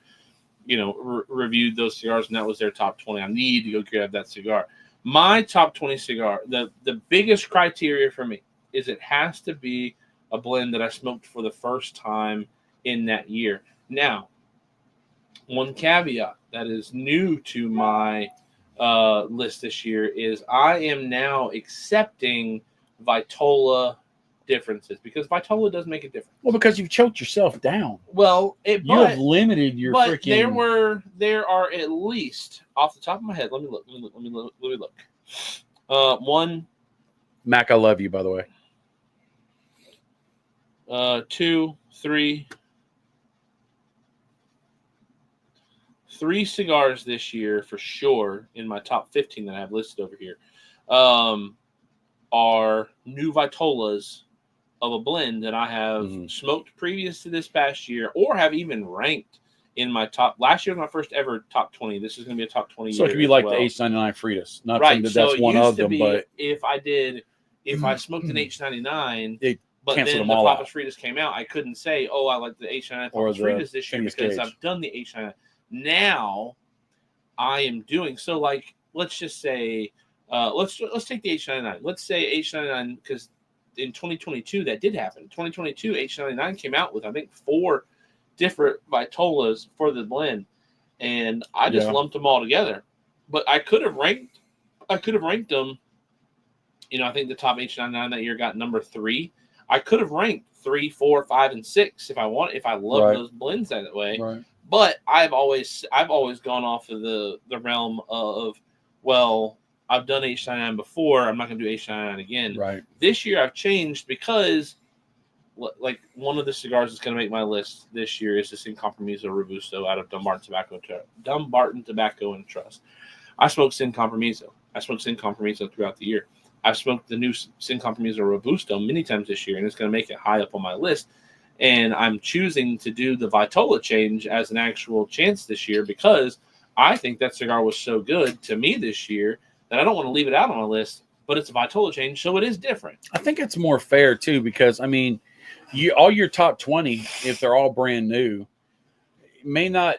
reviewed those cigars and that was their top 20. I need to go grab that cigar. My top 20 cigar, the biggest criteria for me is it has to be a blend that I smoked for the first time in that year. Now, one caveat that is new to my list this year is I am now accepting Vitola differences because Vitola does make a difference. Well, because you've choked yourself down. Well, you have limited your freaking. There are at least off the top of my head. Let me look. One. Mac, I love you, by the way. 2, 3. 3 cigars this year for sure in my top 15 that I have listed over here are new Vitolas of a blend that I have smoked previous to this past year or have even ranked in my top. Last year was my first ever top 20. This is going to be a top 20 So it could be like the H99 Fritas. Not saying that's one of them, but if I smoked an H99, but then them the all Papas out. Fritas came out, I couldn't say, "Oh, I like the H99 Papas Fritas this year," because I've done the H99. Now I am doing so. Like, let's just say, let's take the H99. Let's say H99 because in 2022 that did happen. 2022 H99 came out with I think 4 different Vitolas for the blend, and I just lumped them all together. But I could have ranked them. You know, I think the top H99 that year got number 3. I could have ranked 3, 4, 5, and 6 if I love those blends that way. Right. But I've always gone off of the realm of, well, I've done H99 before. I'm not going to do H99 again. Right. This year I've changed because, like, one of the cigars that's going to make my list this year is the Sin Compromiso Robusto out of Dumbarton Tobacco and Trust. I smoked Sin Compromiso. I smoked Sin Compromiso throughout the year. I've smoked the new Sin Compromiso Robusto many times this year, and it's going to make it high up on my list. And I'm choosing to do the Vitola change as an actual chance this year because I think that cigar was so good to me this year that I don't want to leave it out on my list, but it's a Vitola change, so it is different. I think it's more fair, too, because, I mean, all your top 20, if they're all brand new, none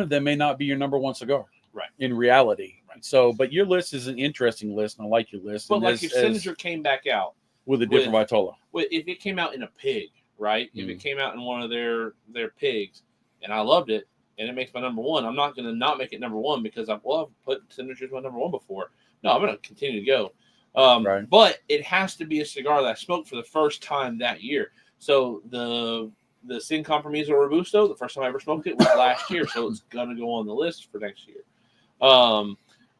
of them may not be your number one cigar. Right. In reality. Right. So, but your list is an interesting list, and I like your list. But and like if Senator came back out with a different Vitola. If it came out in a pig, right? If it came out in one of their pigs, and I loved it, and it makes my number one, I'm not going to not make it number one because I've put Senator as my number one before. No, I'm going to continue to go. Right. But it has to be a cigar that I smoked for the first time that year. So the Sin Compromiso Robusto, the first time I ever smoked it was last year, so it's going to go on the list for next year.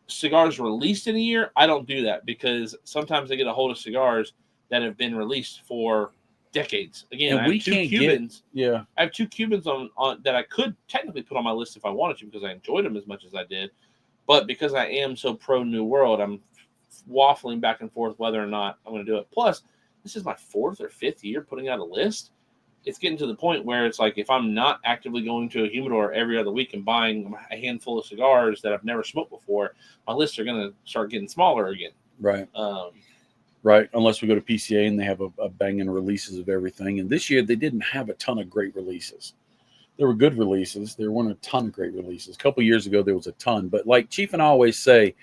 Cigars released in a year, I don't do that because sometimes I get a hold of cigars that have been released for decades. Again, I have 2 Cubans. I have 2 Cubans on that I could technically put on my list if I wanted to because I enjoyed them as much as I did. But because I am so pro New World, I'm waffling back and forth whether or not I'm going to do it. Plus, this is my 4th or 5th year putting out a list. It's getting to the point where it's like if I'm not actively going to a humidor every other week and buying a handful of cigars that I've never smoked before, my lists are going to start getting smaller again. Right. Right. Unless we go to PCA and they have a banging releases of everything. And this year they didn't have a ton of great releases. There were good releases. There weren't a ton of great releases. A couple of years ago there was a ton. But like Chief and I always say,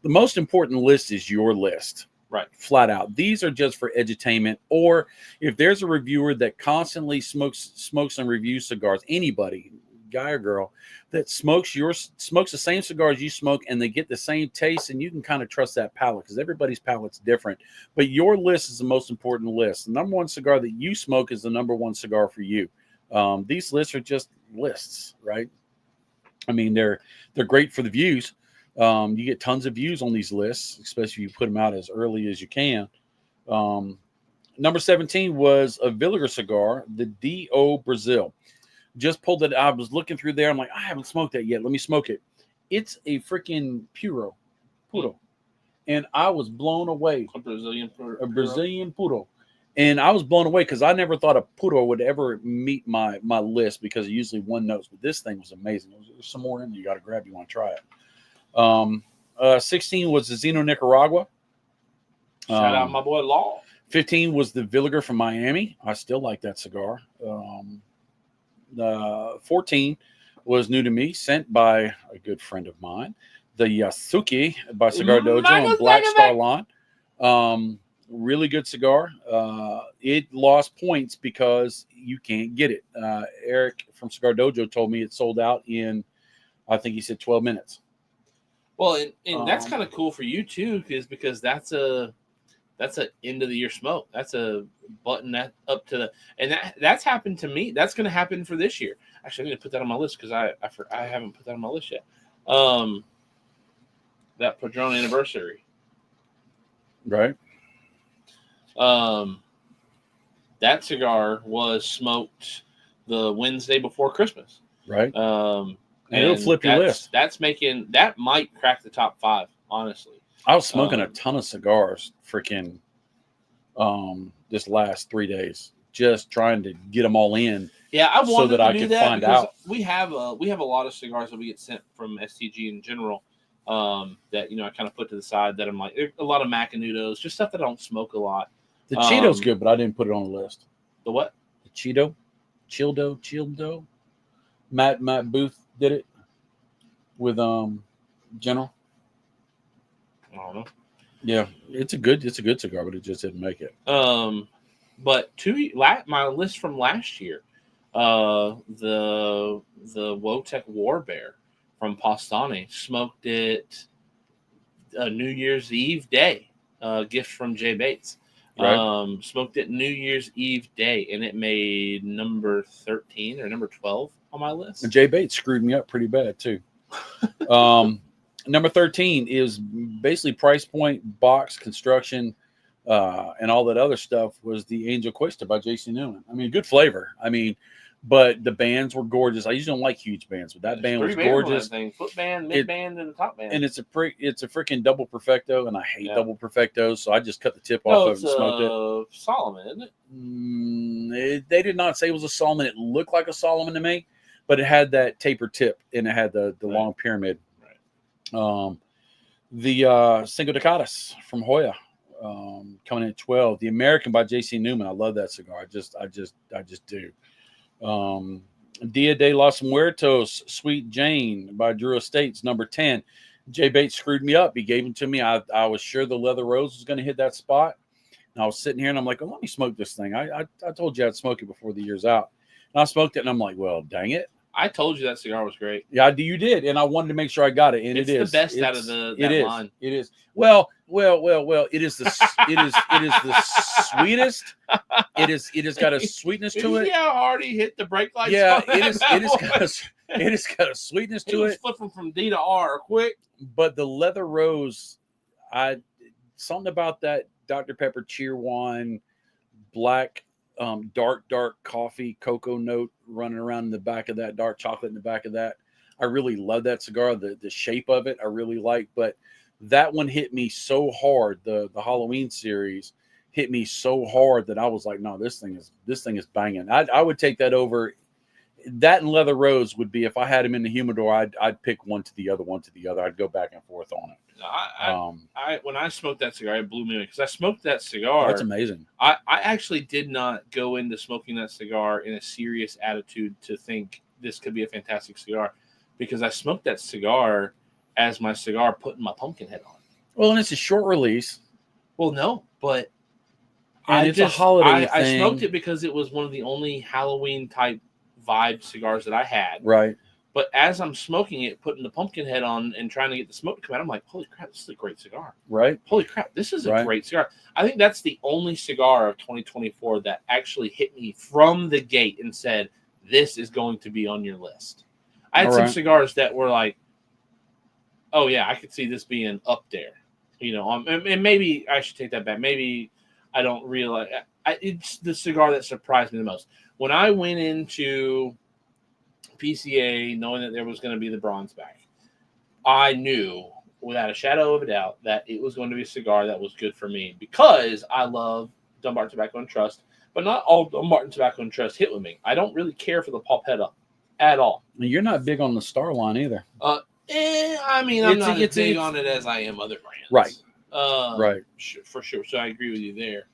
the most important list is your list. Right. Flat out. These are just for edutainment. Or if there's a reviewer that constantly smokes and reviews cigars, anybody, guy or girl, that smokes the same cigars you smoke and they get the same taste, and you can kind of trust that palate because everybody's palate's different. But your list is the most important list. The number one cigar that you smoke is the number one cigar for you. These lists are just lists, right? I mean, they're great for the views. You get tons of views on these lists, especially if you put them out as early as you can. Number 17 was a Villiger cigar, the D.O. Brazil. Just pulled it. I was looking through there. I'm like, I haven't smoked that yet. Let me smoke it. It's a freaking puro. And I was blown away. A Brazilian puro. And I was blown away because I never thought a puro would ever meet my list because usually one notes. But this thing was amazing. There's some more in there you got to grab. You want to try it. 16 was the Zeno Nicaragua. Shout out my boy Law. 15 was the Villiger from Miami. I still like that cigar. 14 was new to me, sent by a good friend of mine, the Yasuki by Cigar Dojo and Black Star line. Really good cigar. It lost points because you can't get it. Eric from Cigar Dojo told me it sold out in, I think he said 12 minutes. Well, and that's kind of cool for you too, because that's a end of the year smoke. That's a button that up to the, and that's happened to me. That's going to happen for this year. Actually, I'm going to put that on my list because I haven't put that on my list yet. That Padron anniversary, right? That cigar was smoked the Wednesday before Christmas, right? And it'll flip your list. That might crack the top 5, honestly. I was smoking a ton of cigars freaking this last 3 days, just trying to get them all in. Yeah, I wanted so that to I do could that find out. We have a lot of cigars that we get sent from STG in general that I kind of put to the side that I'm like a lot of Macanudos, just stuff that I don't smoke a lot. The Cheeto's good, but I didn't put it on the list. The what? The Childo. Matt Booth did it with General. I don't know. Yeah, it's a good cigar, but it just didn't make it. But my list from last year, the Wotech Warbear from Pastani, smoked it New Year's Eve day. Gift from Jay Bates. Right. Smoked it New Year's Eve day, and it made number 13 or number 12 on my list. And Jay Bates screwed me up pretty bad too. Number 13 is basically price point, box construction, and all that other stuff was the Angel Questa by JC Newman. I mean, good flavor. I mean, but the bands were gorgeous. I usually don't like huge bands, but that band was gorgeous. Foot band, mid band, and the top band. And it's a freaking double perfecto, and I hate double perfectos, so I just cut the tip off of it and smoked it. Solomon, isn't it? They did not say it was a Solomon. It looked like a Solomon to me, but it had that taper tip and it had the long pyramid. Right. The Cinco de Cadas from Hoya, coming in at 12. The American by JC Newman. I love that cigar. I just do. Dia de los Muertos, Sweet Jane by Drew Estates, number 10. Jay Bates screwed me up. He gave them to me. I was sure the Leather Rose was going to hit that spot. And I was sitting here and I'm like, oh, let me smoke this thing. I told you I'd smoke it before the year's out. And I smoked it and I'm like, well, dang it. I told you that cigar was great. Yeah, you did, and I wanted to make sure I got it, and it's it is the best out of that line. It is. Well. It is the sweetest. It has got a sweetness to it. Yeah, already hit the brake lights. Yeah, it has got a sweetness to it. Flipping from D to R quick. But the Leather Rose, something about that Dr. Pepper Cheer Wine, black. Dark coffee, cocoa note running around in the back of that, dark chocolate in the back of that. I really love that cigar. The shape of it, I really like. But that one hit me so hard. The Halloween series hit me so hard that I was like, no, this thing is banging. I would take that over. That and Leather Rose would be, if I had him in the humidor, I'd pick one to the other. I'd go back and forth on it. When I smoked that cigar, it blew me away because I smoked that cigar. That's amazing. I actually did not go into smoking that cigar in a serious attitude to think this could be a fantastic cigar, because I smoked that cigar as my cigar putting my pumpkin head on. Well, and it's a short release. Well, no, but it's a holiday thing. I smoked it because it was one of the only Halloween type vibe cigars that I had. Right. But as I'm smoking it, putting the pumpkin head on and trying to get the smoke to come out, I'm like, holy crap, this is a great cigar. Right. Holy crap, this is a great cigar. I think that's the only cigar of 2024 that actually hit me from the gate and said, this is going to be on your list. I had some cigars that were like, oh, yeah, I could see this being up there. And maybe I should take that back. Maybe I don't realize. It's the cigar that surprised me the most. When I went into PCA knowing that there was going to be the bronze bag, I knew without a shadow of a doubt that it was going to be a cigar that was good for me, because I love Dunbarton Tobacco and Trust, but not all Dunbarton Tobacco and Trust hit with me. I don't really care for the pop head up at all. You're not big on the Star line either. I'm not as big on it as I am other brands. Right. Right. For sure. So I agree with you there.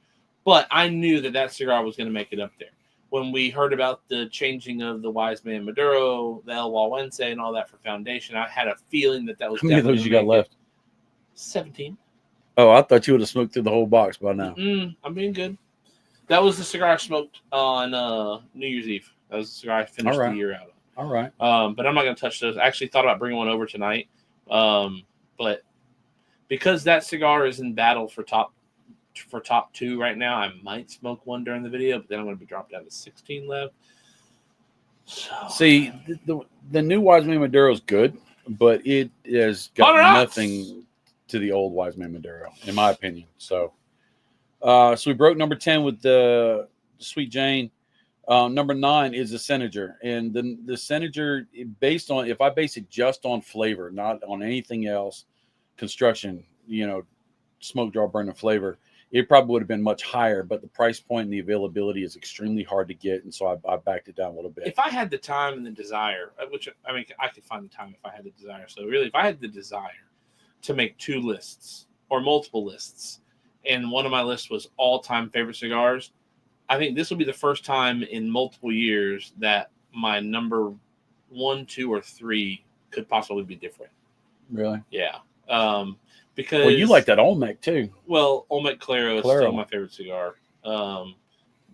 But I knew that cigar was going to make it up there. When we heard about the changing of the Wise Man Maduro, the El Walwense, and all that for Foundation, I had a feeling that was. How many of those you got left? 17. Oh, I thought you would have smoked through the whole box by now. I'm being good. That was the cigar I smoked on New Year's Eve. That was the cigar I finished the year out of. All right. But I'm not going to touch those. I actually thought about bringing one over tonight. But because that cigar is in battle for top 2 right now, I might smoke one during the video, but then I'm going to be dropped down to 16 left. So, see, the new Wise Man Maduro is good, but it has got nothing to the old Wise Man Maduro, in my opinion. So we broke number 10 with the Sweet Jane. Number 9 is the Senator, and the Senator, based on, if I base it just on flavor, not on anything else, construction, smoke, draw, burn, and flavor, it probably would have been much higher, but the price point and the availability is extremely hard to get, and so I backed it down a little bit. If I had the time and the desire, which, I mean, I could find the time if I had the desire. So really, if I had the desire to make 2 lists or multiple lists, and one of my lists was all-time favorite cigars, I think this will be the first time in multiple years that my number 1, 2, or 3 could possibly be different. Really? Yeah. Because you like that Olmec too. Well, Olmec Claro is still my favorite cigar.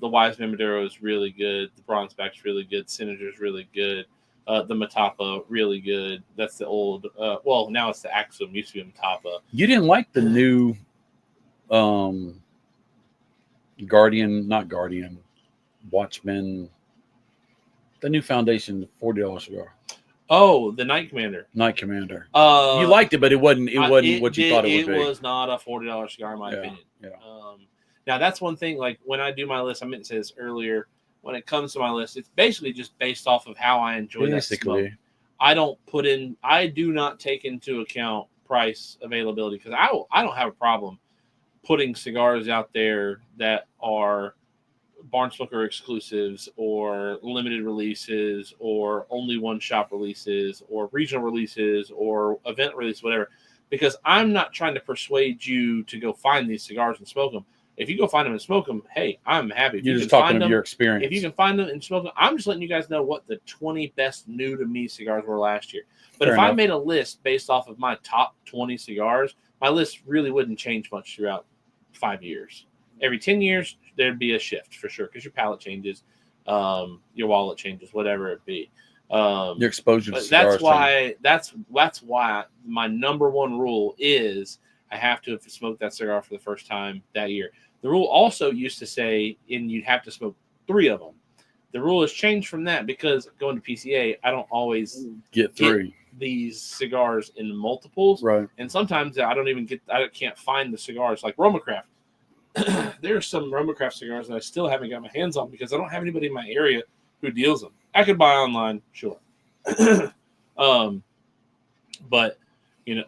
Wiseman Maduro is really good. The Bronzeback's really good. Senator's really good. The Matapa, really good. That's the old, well, now it's the Axum. Used to be Matapa. You didn't like the new Watchman, the new Foundation $40 cigar. Oh, the Night Commander. Night Commander. You liked it, but it wasn't what you thought it would be. It was not a $40 cigar, in my opinion. Yeah. Now, that's one thing, like, when I do my list, I meant to say this earlier, when it comes to my list, it's basically just based off of how I enjoy that smoke. I do not take into account price availability, because I don't have a problem putting cigars out there that are Barn Smoker exclusives or limited releases or only one shop releases or regional releases or event release, whatever, because I'm not trying to persuade you to go find these cigars and smoke them. If you go find them and smoke them, hey, I'm happy. You're just talking about your experience. If you can find them and smoke them, I'm just letting you guys know what the 20 best new to me cigars were last year. But if I made a list based off of my top 20 cigars, my list really wouldn't change much throughout 5 years. Every 10 years, there'd be a shift for sure, because your palate changes, your wallet changes, whatever it be. Your exposure to cigars. That's why my number one rule is I have to have smoked that cigar for the first time that year. The rule also used to say, and you'd have to smoke 3 of them. The rule has changed from that, because going to PCA, I don't always get these cigars in multiples. Right. And sometimes I can't find the cigars like Roma Craft. There's some Roma Craft cigars that I still haven't got my hands on because I don't have anybody in my area who deals them. I could buy online, sure. But, you know,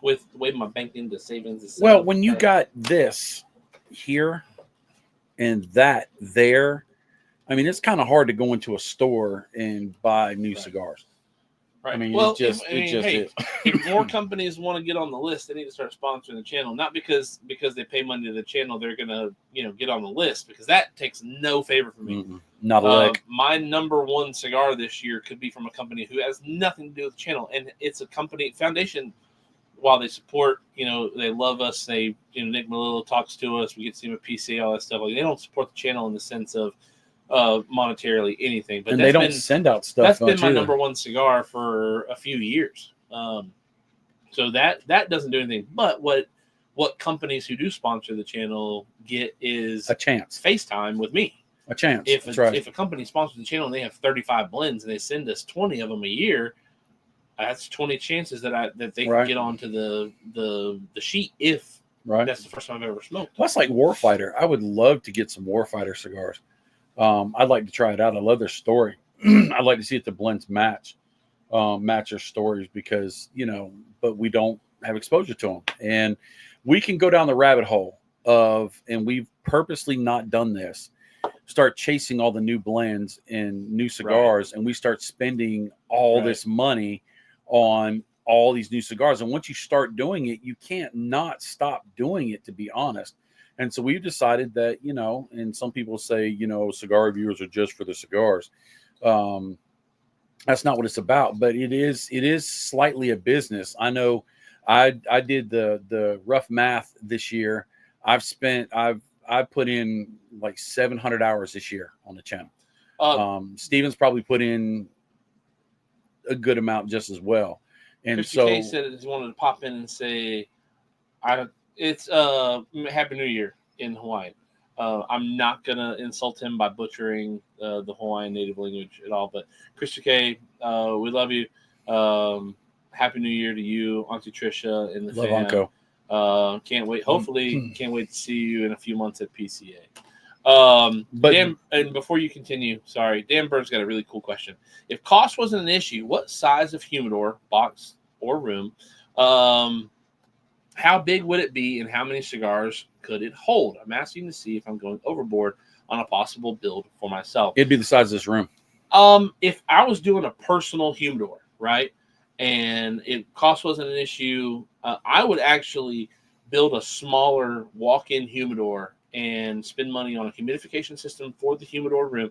with the way my bank into savings is. Well, when you got this here and that there, I mean, it's kind of hard to go into a store and buy new cigars. Right. I mean, well, it just is. If more companies want to get on the list, they need to start sponsoring the channel. Not because they pay money to the channel, they're gonna get on the list, because that takes no favor from me. Not a lick. My number one cigar this year could be from a company who has nothing to do with the channel, and it's a company Foundation. While they support, they love us. They, Nick Melillo talks to us. We get to see him at PC, all that stuff. Like, they don't support the channel in the sense of monetarily anything, but they don't send out stuff. That's been my number one cigar for a few years. So that doesn't do anything. But what companies who do sponsor the channel get is a chance, FaceTime with me. A chance. If a company sponsors the channel and they have 35 blends and they send us 20 of them a year, that's 20 chances that they can get onto the sheet if that's the first time I've ever smoked. That's like Warfighter. I would love to get some Warfighter cigars. I'd like to try it out. I love their story. I'd like to see if the blends match their stories, because but we don't have exposure to them, and we can go down the rabbit hole and we've purposely not done this. Start chasing all the new blends and new cigars, and we start spending all this money on all these new cigars. And once you start doing it, you can't not stop doing it, to be honest. And so we've decided that, and some people say, cigar reviewers are just for the cigars. That's not what it's about, but it is slightly a business. I know I did the rough math this year. I've put in like 700 hours this year on the channel. Steven's probably put in a good amount just as well. And Christy K said he wanted to pop in and say, it's Happy New Year in Hawaiian. I'm not gonna insult him by butchering the Hawaiian native language at all. But Christy K, we love you. Happy New Year to you, Auntie Trisha, and the love fam. Uncle. Can't wait. Hopefully, can't wait to see you in a few months at PCA. But Dan, and before you continue, sorry, Dan Bird's got a really cool question. If cost wasn't an issue, what size of humidor, box or room, how big would it be, and how many cigars could it hold? I'm asking to see if I'm going overboard on a possible build for myself. It'd be the size of this room. If I was doing a personal humidor, right, and if cost wasn't an issue, I would actually build a smaller walk-in humidor and spend money on a humidification system for the humidor room,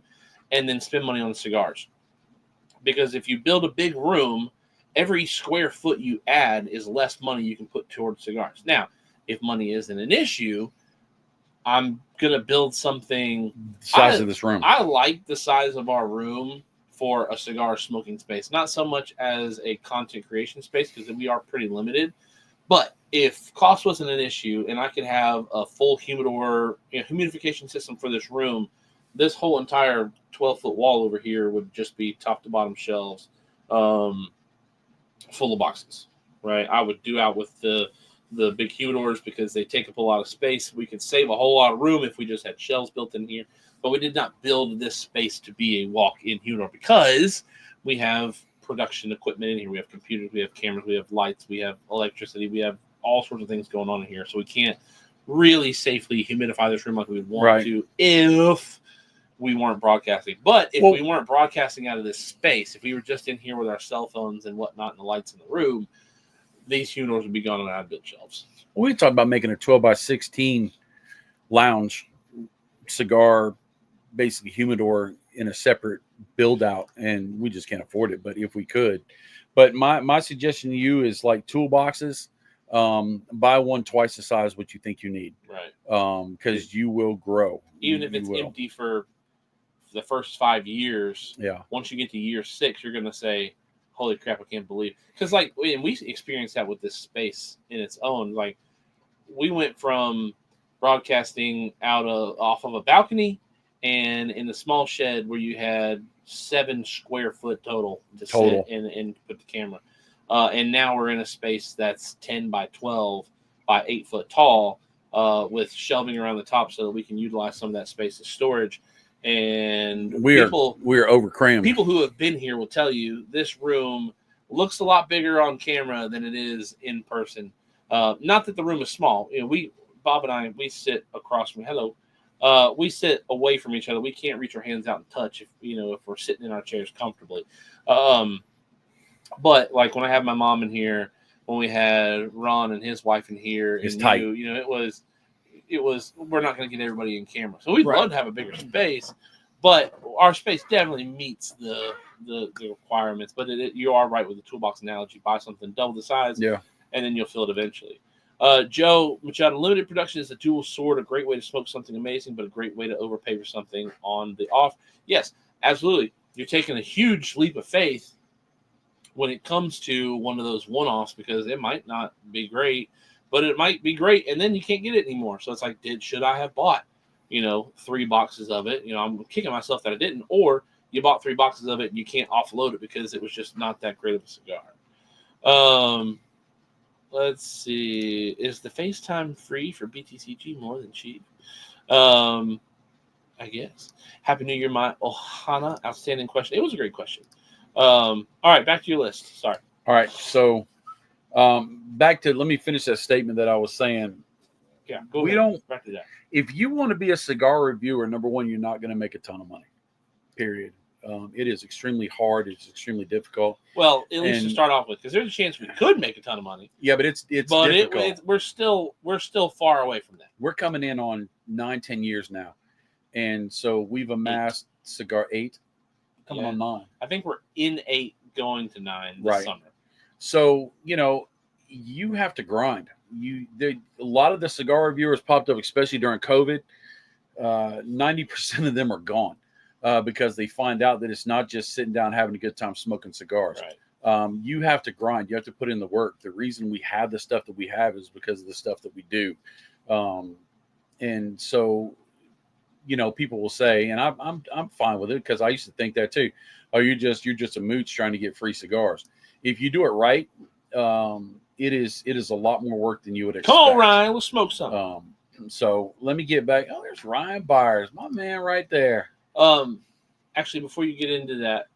and then spend money on cigars. Because if you build a big room, every square foot you add is less money you can put towards cigars. Now, if money isn't an issue, I'm gonna build something. Size of this room. I like the size of our room for a cigar smoking space, not so much as a content creation space because we are pretty limited. But if cost wasn't an issue and I could have a full humidor, humidification system for this room, this whole entire 12-foot wall over here would just be top to bottom shelves, full of boxes, right? I would do out with the big humidors because they take up a lot of space. We could save a whole lot of room if we just had shelves built in here, but we did not build this space to be a walk-in humidor because we have production equipment in here. We have computers, we have cameras, we have lights, we have electricity, we have all sorts of things going on in here. So we can't really safely humidify this room like we would want to if we weren't broadcasting. But if we weren't broadcasting out of this space, if we were just in here with our cell phones and whatnot and the lights in the room, these humidors would be gone on ad built shelves. We talked about making a 12x16 lounge cigar, basically humidor in a separate build out, and we just can't afford it. But if we could, but my suggestion to you is like toolboxes. Buy one twice the size what you think you need, right? Because you will grow, even if it's empty for the first 5 years. Yeah. Once you get to year 6, you're gonna say, "Holy crap, I can't believe!" Because like we experienced that with this space in its own. Like we went from broadcasting off of a balcony and in the small shed where you had 7 square foot total to sit and put the camera. And now we're in a space that's 10 by 12 by 8 foot tall with shelving around the top so that we can utilize some of that space as storage. And we're overcrammed. People who have been here will tell you this room looks a lot bigger on camera than it is in person. Not that the room is small. Bob and I, we sit across from we sit away from each other. We can't reach our hands out and touch if we're sitting in our chairs comfortably. But like when I have my mom in here, when we had Ron and his wife in here, it's tight. It was. We're not going to get everybody in camera, so we'd love to have a bigger space, but our space definitely meets the requirements. But you are right with the toolbox analogy. Buy something double the size, and then you'll fill it eventually. Joe Machado, limited production is a dual sword, a great way to smoke something amazing, but a great way to overpay for something on the off. Yes, absolutely. You're taking a huge leap of faith when it comes to one of those one-offs because it might not be great, but it might be great, and then you can't get it anymore. So it's like, should I have bought, 3 boxes of it? I'm kicking myself that I didn't. Or you bought 3 boxes of it and you can't offload it because it was just not that great of a cigar. Let's see. Is the FaceTime free for BTCG more than cheap? I guess. Happy New Year, my Ohana. Outstanding question. It was a great question. All right, back to your list. Sorry. All right, so let me finish that statement that I was saying. Yeah, go ahead. Back to that. If you want to be a cigar reviewer, number one, you're not going to make a ton of money. Period. It is extremely hard. It's extremely difficult. Well, at least to start off with, because there's a chance we could make a ton of money. Yeah, but it's difficult. We're still far away from that. We're coming in on 9-10 years now, and so we've amassed cigar 8. Coming on 9. I think we're in 8 going to 9 this summer. So, you have to grind. A lot of the cigar reviewers popped up, especially during COVID. 90% of them are gone because they find out that it's not just sitting down having a good time smoking cigars. Right. You have to grind. You have to put in the work. The reason we have the stuff that we have is because of the stuff that we do. And so, people will say, and I'm fine with it because I used to think that too. Oh, you're just a mooch trying to get free cigars. If you do it right, it is a lot more work than you would expect. Come on, Ryan, we'll smoke some. So let me get back. Oh, there's Ryan Byers, my man, right there. Actually, before you get into that,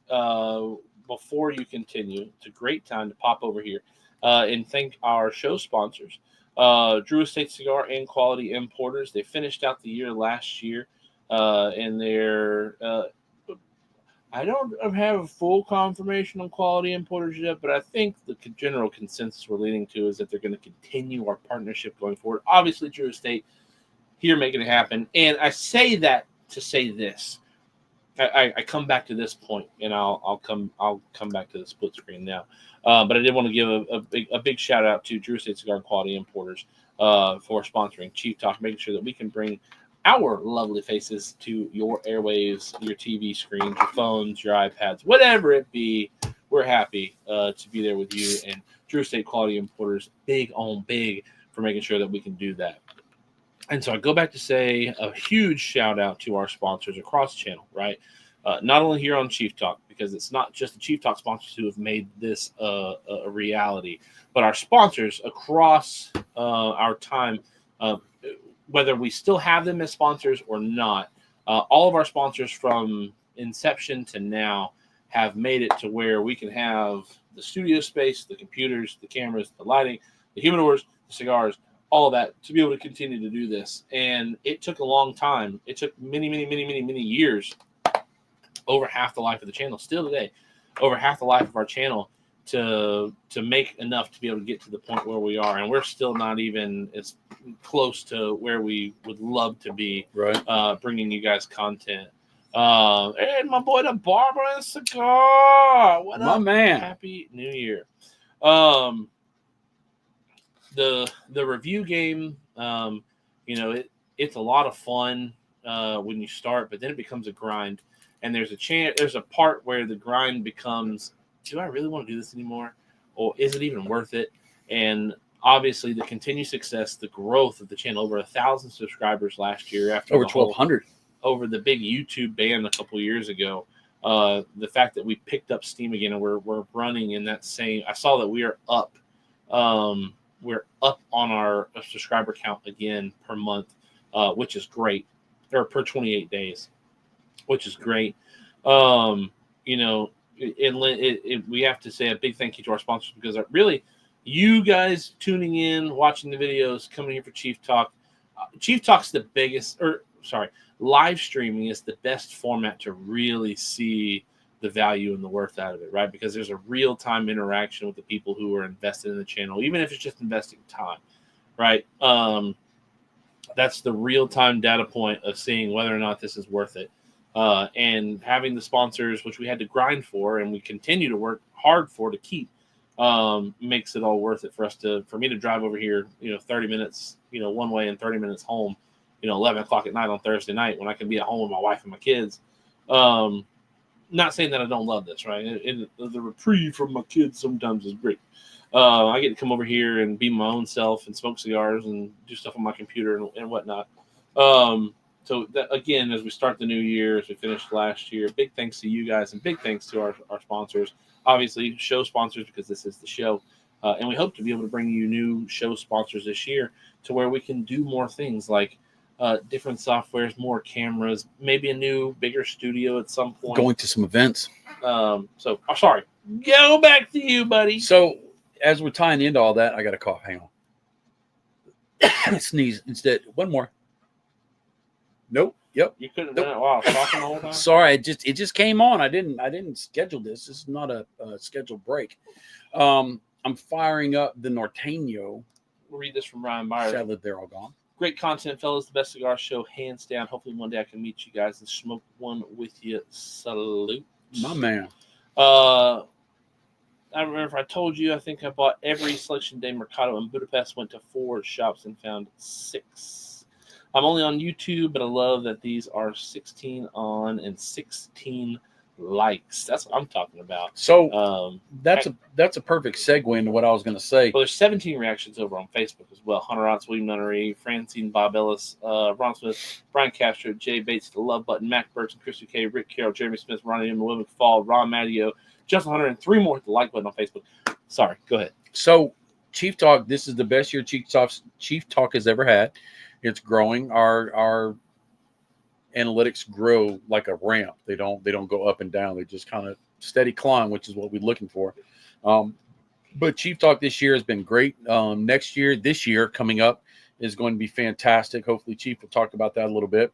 before you continue, it's a great time to pop over here and thank our show sponsors, Drew Estate Cigar and Quality Importers. They finished out the year last year. And they're I don't have full confirmation on Quality Importers yet, but I think the general consensus we're leading to is that they're going to continue our partnership going forward. Obviously, Drew Estate here making it happen. And I say that to say this. I come back to this point, and I'll come back to the split screen now. But I did want to give a big shout out to Drew Estate Cigar and Quality Importers. for sponsoring Chief Talk, making sure that we can bring our lovely faces to your airwaves, your TV screens, your phones, your iPads, whatever it be. We're happy to be there with you. And Drew Estate Quality Importers, big on big for making sure that we can do that. And so I go back to say a huge shout out to our sponsors across the channel, right? Not only here on Chief Talk, because it's not just the Chief Talk sponsors who have made this a reality, but our sponsors across our time, whether we still have them as sponsors or not, all of our sponsors from inception to now have made it to where we can have the studio space, the computers, the cameras, the lighting, the humidors, the cigars, all of that to be able to continue to do this. And it took a long time. It took many years, over half the life of the channel, still today, over half the life of our channel to make enough to be able to get to the point where we are. And we're still not even as close to where we would love to be, right? Bringing you guys content. And my boy, the Barber and Cigar. What my up, man? Happy New Year. The review game, it's a lot of fun when you start, but then it becomes a grind. And there's a part where the grind becomes, do I really want to do this anymore? Or is it even worth it? And obviously the continued success, the growth of the channel, over 1,000 subscribers last year, after over 1,200, over the big YouTube ban a couple years ago. The fact that we picked up steam again and we're running in that same, I saw that we are up. We're up on our subscriber count again per month, which is great, or per 28 days, which is great. We have to say a big thank you to our sponsors, because really, you guys tuning in, watching the videos, coming here for Chief Talk. Chief Talk's the biggest, live streaming is the best format to really see the value and the worth out of it, right? Because there's a real-time interaction with the people who are invested in the channel, even if it's just investing time, right? That's the real-time data point of seeing whether or not this is worth it. And having the sponsors, which we had to grind for and we continue to work hard for to keep, makes it all worth it for me to drive over here, 30 minutes, one way and 30 minutes home, 11 o'clock at night on Thursday night when I can be at home with my wife and my kids. Not saying that I don't love this, right? And the reprieve from my kids sometimes is great. I get to come over here and be my own self and smoke cigars and do stuff on my computer and whatnot. So that, again, as we start the new year, as we finished last year, big thanks to you guys and big thanks to our sponsors. Obviously, show sponsors, because this is the show. And we hope to be able to bring you new show sponsors this year to where we can do more things like different softwares, more cameras, maybe a new, bigger studio at some point. Going to some events. Sorry. Go back to you, buddy. So as we're tying into all that, I got a cough. Hang on. Sneeze instead. One more. Nope. Yep. You couldn't have done it while I was talking the whole time? Sorry, it just came on. I didn't schedule this. This is not a scheduled break. I'm firing up the Norteño. We'll read this from Ryan Byers. Sadly, they're all gone. Great content, fellas. The best cigar show, hands down. Hopefully one day I can meet you guys and smoke one with you. Salute. My man. I remember if I told you, I think I bought every Selection Day Mercado in Budapest, went to 4 shops and found 6. I'm only on YouTube, but I love that these are 16 on and 16 likes. That's what I'm talking about. So that's a perfect segue into what I was going to say. Well, there's 17 reactions over on Facebook as well. Hunter Otts, William Nunnery, Francine Bob Ellis, Ron Smith, Brian Castro, Jay Bates, The Love Button, Mac Burks, and Chris K, Rick Carroll, Jeremy Smith, Ronnie M, Will McFall, Ron Matteo, Justin Hunter, and 3 more hit the like button on Facebook. Sorry, go ahead. So Chief Talk, this is the best year Chief Talk has ever had. It's growing. Our analytics grow like a ramp. They don't go up and down. They just kind of steady climb, which is what we're looking for. But Chief Talk this year has been great. This year coming up is going to be fantastic. Hopefully Chief will talk about that a little bit.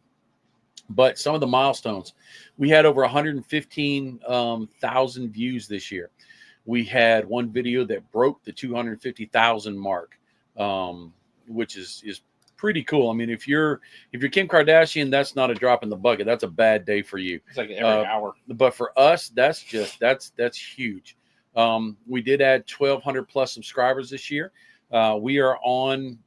But some of the milestones, we had over 115,000 views this year. We had one video that broke the 250,000 mark, which is pretty cool. I mean, if you're Kim Kardashian, that's not a drop in the bucket. That's a bad day for you. It's like every hour. But for us, that's huge. We did add 1,200 plus subscribers this year. We are on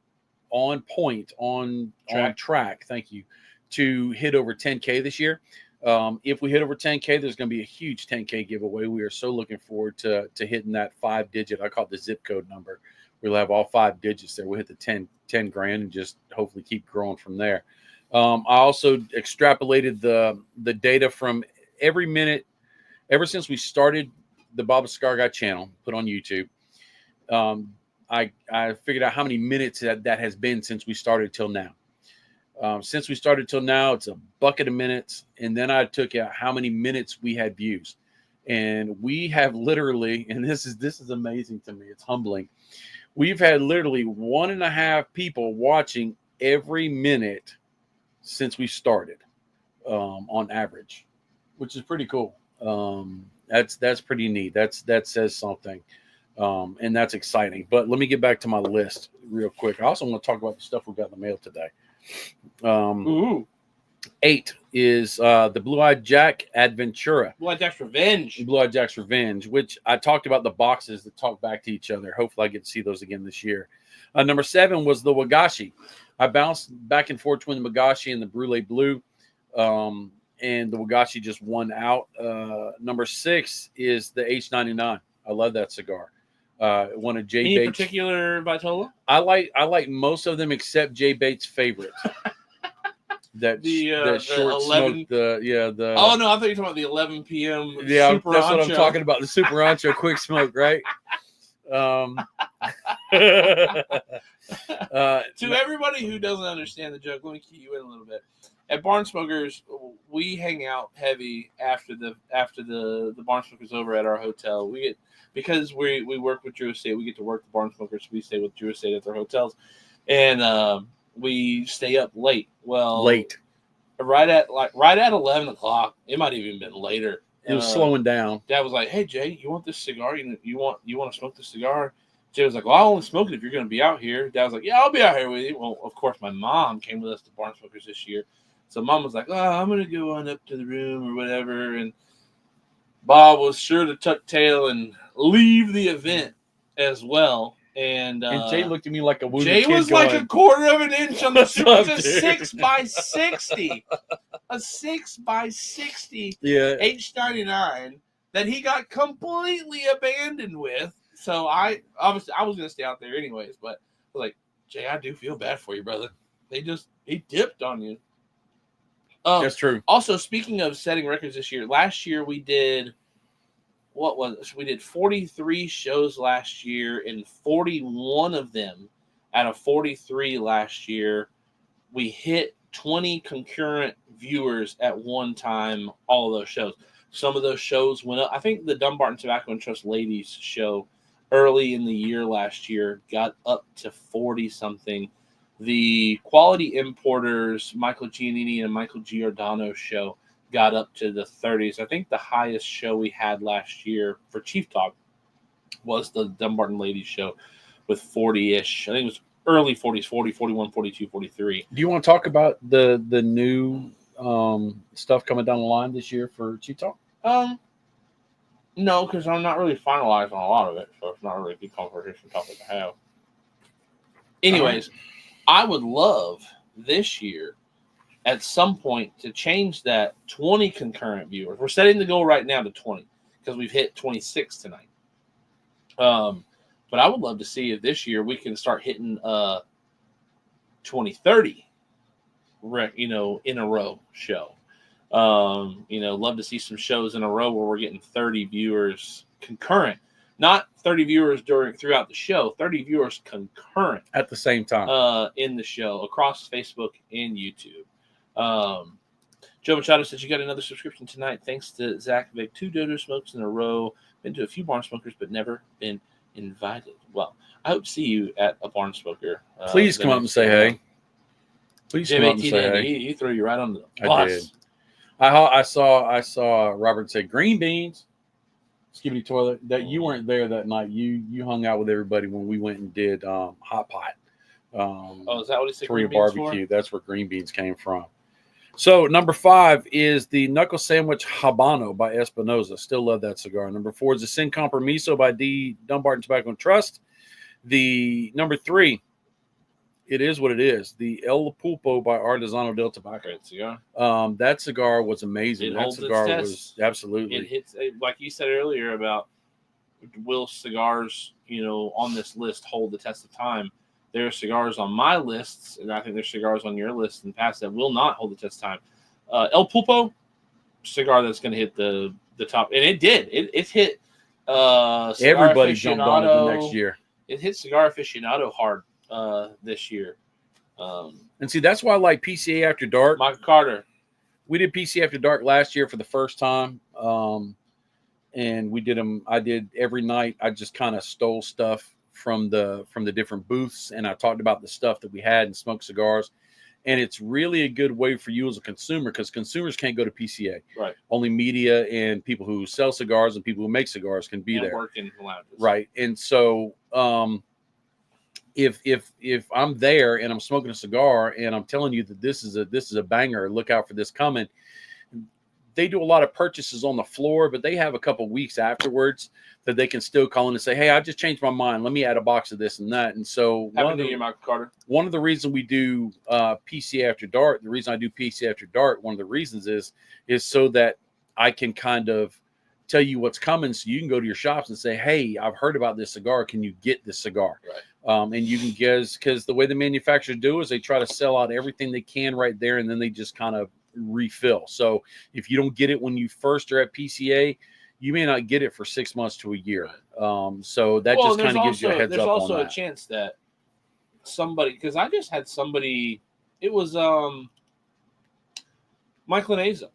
on point, on Track. track. Thank you, to hit over 10K this year. If we hit over 10K, there's going to be a huge 10K giveaway. We are so looking forward to hitting that 5-digit. I call it the zip code number. We'll have all 5 digits there. We'll hit the 10 grand and just hopefully keep growing from there. I also extrapolated the data from every minute, ever since we started the Bob the Cigar Guy channel, put on YouTube. I figured out how many minutes that has been since we started till now. Since we started till now, it's a bucket of minutes. And then I took out how many minutes we had views. And we have literally, and this is amazing to me, it's humbling. We've had literally 1.5 people watching every minute since we started, on average, which is pretty cool. That's pretty neat. That says something. And that's exciting. But let me get back to my list real quick. I also want to talk about the stuff we got in the mail today. 8 is the Blue-Eyed Jack Adventura. Blue-Eyed Jack's Revenge. Blue-Eyed Jack's Revenge, which I talked about the boxes that talk back to each other. Hopefully I get to see those again this year. Number 7 was the Wagashi. I bounced back and forth between the Wagashi and the Brule Blue. And the Wagashi just won out. Number 6 is the H99. I love that cigar. One of Jay Any Bates. particular Vitola? I like most of them except Jay Bates' favorite. That short 11... smoke. Oh no, I thought you were talking about the 11 p.m. Yeah, Super that's what I'm Ancho. talking about. The Super Ancho quick smoke, right? To everybody who doesn't understand the joke, let me key you in a little bit. At Barn Smokers, we hang out heavy after the Barn Smokers over at our hotel. We get, because we work with Drew Estate, we get to work the Barn Smokers. We stay with Drew Estate at their hotels, and we stay up late. Well, right at 11 o'clock. It might have even been later. It was slowing down. Dad was like, "Hey Jay, you want this cigar? You want to smoke this cigar?" Jay was like, "Well, I'll only smoke it if you're going to be out here." Dad was like, "Yeah, I'll be out here with you." Well, of course, my mom came with us to Barn Smokers this year. So Mom was like, "Oh, I'm going to go on up to the room or whatever." And Bob was sure to tuck tail and leave the event as well. And Jay looked at me like a wounded Jay kid was going, like a quarter of an inch on the "What's up, it's a dude?" 6x60. A 6x60 Yeah. H99 that he got completely abandoned with. So I was going to stay out there anyways, but I was like, "Jay, I do feel bad for you, brother. He dipped on you." That's true. Also, speaking of setting records this year, last year we did, we did 43 shows last year, and 41 of them out of 43 last year, we hit 20 concurrent viewers at one time, all of those shows. Some of those shows went up. I think the Dumbarton Tobacco and Trust Ladies show early in the year last year got up to 40-something. The Quality Importers, Michael Giannini and Michael Giordano show got up to the 30s. I think the highest show we had last year for Chief Talk was the Dumbarton Ladies show with 40-ish. I think it was early 40s, 40, 41, 42, 43. Do you want to talk about the new stuff coming down the line this year for Chief Talk? No, because I'm not really finalized on a lot of it, so it's not really a good conversation topic to have. Anyways, I would love this year at some point to change that 20 concurrent viewers. We're setting the goal right now to 20 because we've hit 26 tonight. But I would love to see if this year we can start hitting 20, 30, in a row show. Love to see some shows in a row where we're getting 30 viewers concurrent. Not 30 viewers throughout the show, 30 viewers concurrent At the same time. in the show across Facebook and YouTube. Joe Machado says, "You got another subscription tonight. Thanks to Zach Vic. 2 Dodo smokes in a row. Been to a few Barn Smokers, but never been invited." Well, I hope to see you at a Barn Smoker. Please come up and say hey. Please come up and say hey. He threw you right on the bus. I did. I saw Robert say green beans. Skibidi Toilet. That you weren't there that night. You hung out with everybody when we went and did hot pot. Is that what he said? Korean green beans barbecue. That's where green beans came from. So number 5 is the Knuckle Sandwich Habano by Espinosa. Still love that cigar. Number 4 is the Sin Compromiso by Dumbarton Tobacco and Trust. The number 3 It is what it is. The El Pulpo by Artesano del Tobacco. Great cigar. That cigar was amazing. It That holds its cigar test. was absolutely. It hits, like you said earlier about will cigars, on this list hold the test of time. There are cigars on my lists, and I think there's cigars on your list in the past that will not hold the test of time. El Pulpo, cigar that's going to hit the top, and it did. It hit. Everybody jumped on it the next year. It hit Cigar Aficionado hard this year. And see, that's why I like PCA After Dark. Michael Carter. We did PCA After Dark last year for the first time. And we did them. I did every night. I just kind of stole stuff from the different booths, and I talked about the stuff that we had and smoked cigars. And it's really a good way for you as a consumer, because consumers can't go to PCA. Right. Only media and people who sell cigars and people who make cigars can be there. Work in lounges. Right. And so if I'm there and I'm smoking a cigar and I'm telling you that this is a banger, look out for this coming. They do a lot of purchases on the floor, but they have a couple weeks afterwards that they can still call in and say, hey, I just changed my mind. Let me add a box of this and that. And so Happy New Year, Michael Carter. One of the reasons we do PCA After Dark, the reason I do PCA After Dark, one of the reasons is so that I can kind of tell you what's coming, so you can go to your shops and say, hey, I've heard about this cigar. Can you get this cigar? Right. And you can guess, because the way the manufacturers do is they try to sell out everything they can right there, and then they just kind of refill. So if you don't get it when you first are at PCA, you may not get it for 6 months to a year. So that just kind of gives you a heads up on that. There's also a chance that somebody, because I just had somebody, it was Mike Laneza.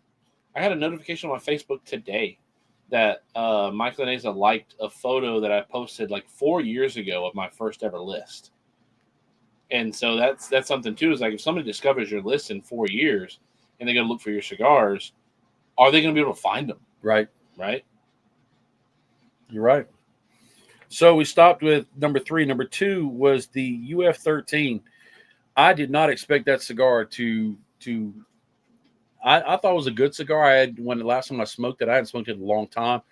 I had a notification on my Facebook today that Mike Laneza liked a photo that I posted like 4 years ago of my first ever list. And so that's something too, is like if somebody discovers your list in 4 years and they're going to look for your cigars, are they going to be able to find them? Right. Right. You're right. So we stopped with number 3. Number 2 was the UF13. I did not expect that cigar to I thought it was a good cigar. When the last time I smoked it, I hadn't smoked it in a long time.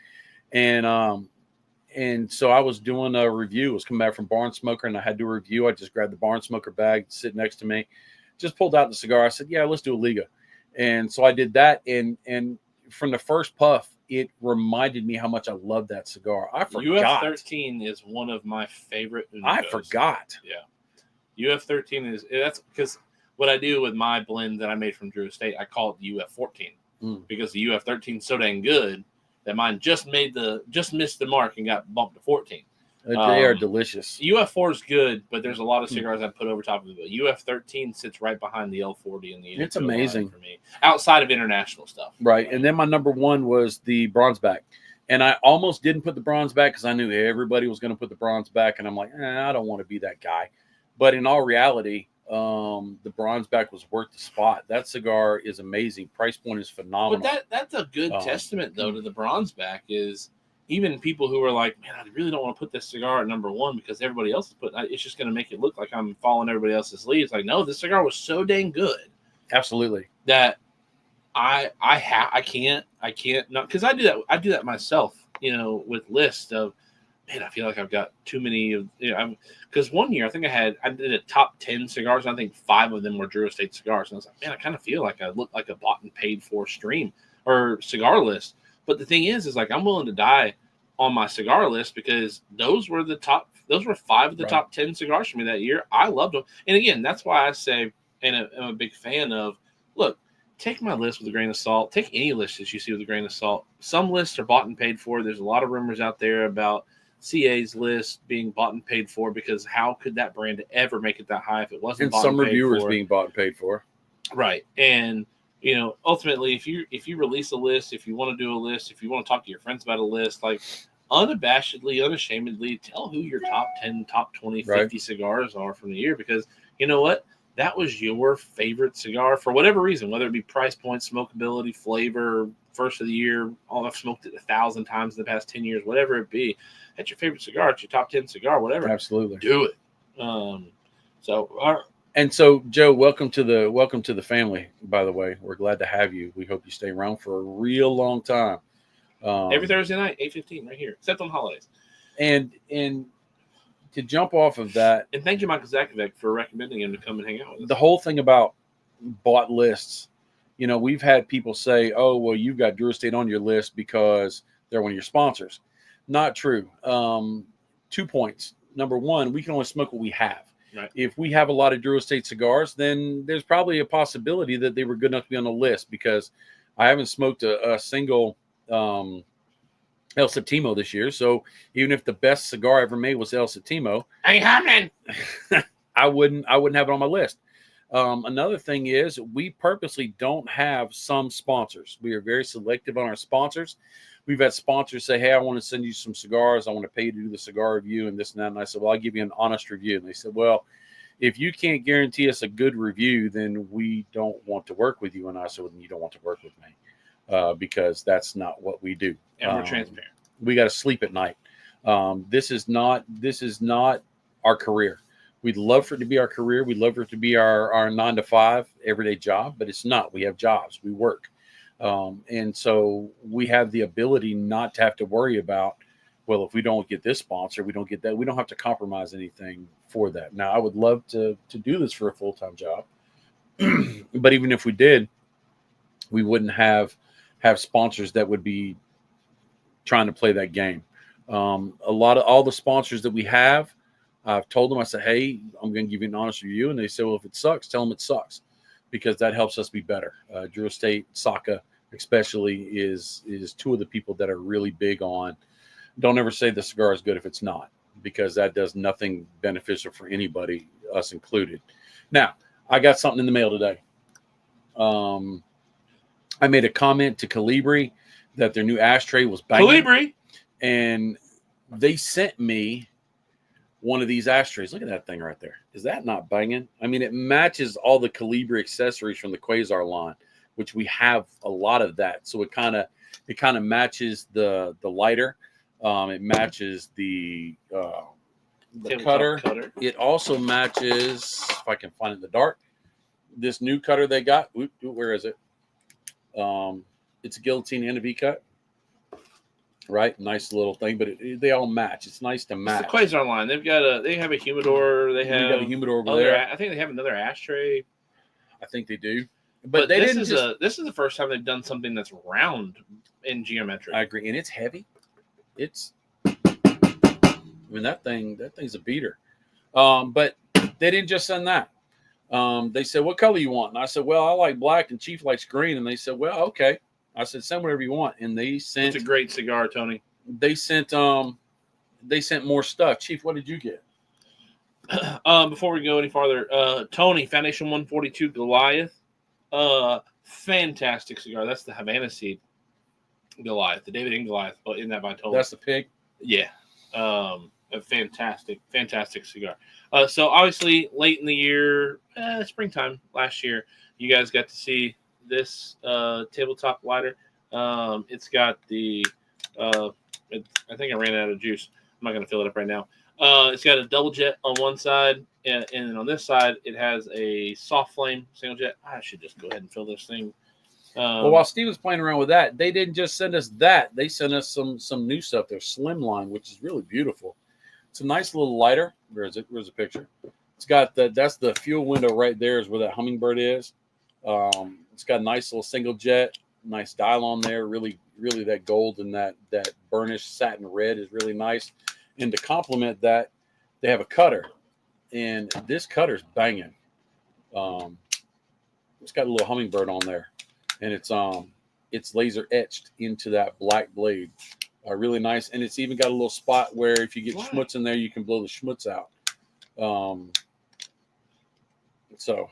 And so I was doing a review. I was coming back from Barn Smoker, and I had to do a review. I just grabbed the Barn Smoker bag, sit next to me, just pulled out the cigar. I said, yeah, let's do a Liga. And so I did that. And from the first puff, it reminded me how much I love that cigar. I forgot. UF13 is one of my favorite Unigos. I forgot. Yeah. UF13 that's because what I do with my blend that I made from Drew Estate, I call it the UF14 because the UF13 is so dang good that mine just missed the mark and got bumped to 14. They are delicious. UF4 is good, but there's a lot of cigars I put over top of it. But UF13 sits right behind the L40 and the It's amazing for me, outside of international stuff. Right. And then my number 1 was the Bronze Back. And I almost didn't put the Bronze Back because I knew everybody was going to put the Bronze Back. And I'm like, I don't want to be that guy. But in all reality, the Bronze Back was worth the spot. That cigar is amazing. Price point is phenomenal. But that's a good testament, though, to the Bronze Back is even people who are like, man, I really don't want to put this cigar at number 1 because everybody else is putting it. It's just going to make it look like I'm following everybody else's lead. It's like, no, this cigar was so dang good. Absolutely. That I can't not, because I do that myself, with lists of, man, I feel like I've got too many because one year I did a top 10 cigars, and I think 5 of them were Drew Estate cigars. And I was like, man, I kind of feel like I look like a bought and paid for stream or cigar list. But the thing is like, I'm willing to die on my cigar list because those were 5 of the top 10 cigars for me that year. I loved them. And again, that's why I say, and I'm a big fan of, look, take my list with a grain of salt. Take any list that you see with a grain of salt. Some lists are bought and paid for. There's a lot of rumors out there about CA's list being bought and paid for because how could that brand ever make it that high if it wasn't bought and paid for? And some reviewers being bought and paid for. Right. And, ultimately, if you release a list, if you want to do a list, if you want to talk to your friends about a list, like unabashedly, unashamedly tell who your top 10, top 20, 50 cigars are from the year because you know what? That was your favorite cigar for whatever reason, whether it be price point, smokability, flavor, first of the year, I've smoked it 1,000 times in the past 10 years, whatever it be. That's your favorite cigar. It's your top 10 cigar, whatever. Absolutely. Do it. And so, Joe, welcome to the family, by the way. We're glad to have you. We hope you stay around for a real long time. Every Thursday night, 8:15 right here, except on holidays. And to jump off of that, And thank you, Michael Zakovic, for recommending him to come and hang out with us. the whole thing about bought lists, you know, we've had people say, oh, well, you've got Drew Estate on your list because they're one of your sponsors. Not true. 2 points. Number one, we can only smoke what we have. Right. If we have a lot of Drew Estate cigars, then there's probably a possibility that they were good enough to be on the list, because I haven't smoked a single El Septimo this year. So even if the best cigar I ever made was El Septimo, Hey, Hamlin! I wouldn't have it on my list. Another thing is, we purposely don't have some sponsors. We are very selective on our sponsors. We've had sponsors say, hey, I want to send you some cigars. I want to pay you to do the cigar review and this and that. And I said, well, I'll give you an honest review. And they said, well, if you can't guarantee us a good review, then we don't want to work with you. And I said, well, then you don't want to work with me, because that's not what we do. And we're transparent. We got to sleep at night. This is not our career. We'd love for it to be our career. We'd love for it to be our 9 to 5 everyday job, but it's not. We have jobs. We work. And so we have the ability not to have to worry about, well, if we don't get this sponsor, we don't get that. We don't have to compromise anything for that. Now, I would love to do this for a full-time job. But even if we did, we wouldn't have sponsors that would be trying to play that game. All the sponsors that we have, I've told them, I said, hey, I'm going to give you an honest review. And they say, well, if it sucks, tell them it sucks, because that helps us be better. Drew Estate, Saka especially, is two of the people that are really big on, don't ever say the cigar is good if it's not, because that does nothing beneficial for anybody, us included. Now, I got something in the mail today. I made a comment to Colibri that their new ashtray was banging. Colibri! And they sent me one of these ashtrays. Look at that thing right there. Is that not banging? I mean, it matches all the Colibri accessories from the Quasar line, which we have a lot of that. So it kind of matches the lighter. It matches the cutter. It also matches, if I can find it in the dark, this new cutter they got. Where is it? It's a guillotine and a V cut. Right, nice little thing, but they all match. It's nice to match. It's the Quasar line. They have a humidor. They have a humidor over there. I think they have another ashtray. I think they do, but this is the first time they've done something that's round in geometric. I agree, and it's heavy. That thing's a beater. But they didn't just send that. They said, what color you want? And I said, well, I like black and Chief likes green. And they said, well, okay. I said, send whatever you want. And they sent. It's a great cigar, Tony. They sent more stuff. Chief, what did you get? Before we go any farther, Tony, Foundation 142 Goliath. Fantastic cigar. That's the Havana Seed Goliath, the David and Goliath in that Vitola. That's the pig? Yeah. A fantastic cigar. So obviously late in the year, springtime last year, you guys got to see this tabletop lighter. It's got the I think I ran out of juice. I'm not going to fill it up right now. It's got a double jet on one side, and on this side it has a soft flame single jet. I should just go ahead and fill this thing. Well, while Steve was playing around with that, they didn't just send us that. They sent us some new stuff. Their Slimline, which is really beautiful. It's a nice little lighter. Where is it? Where's the picture? It's got that's the fuel window right there is where that Hummingbird is. It's got a nice little single jet, nice dial on there. Really, really that gold and that burnished satin red is really nice. And to complement that, they have a cutter, and this cutter's banging. It's got a little Hummingbird on there, and it's laser etched into that black blade. Really nice, and it's even got a little spot where if you get schmutz in there, you can blow the schmutz out. So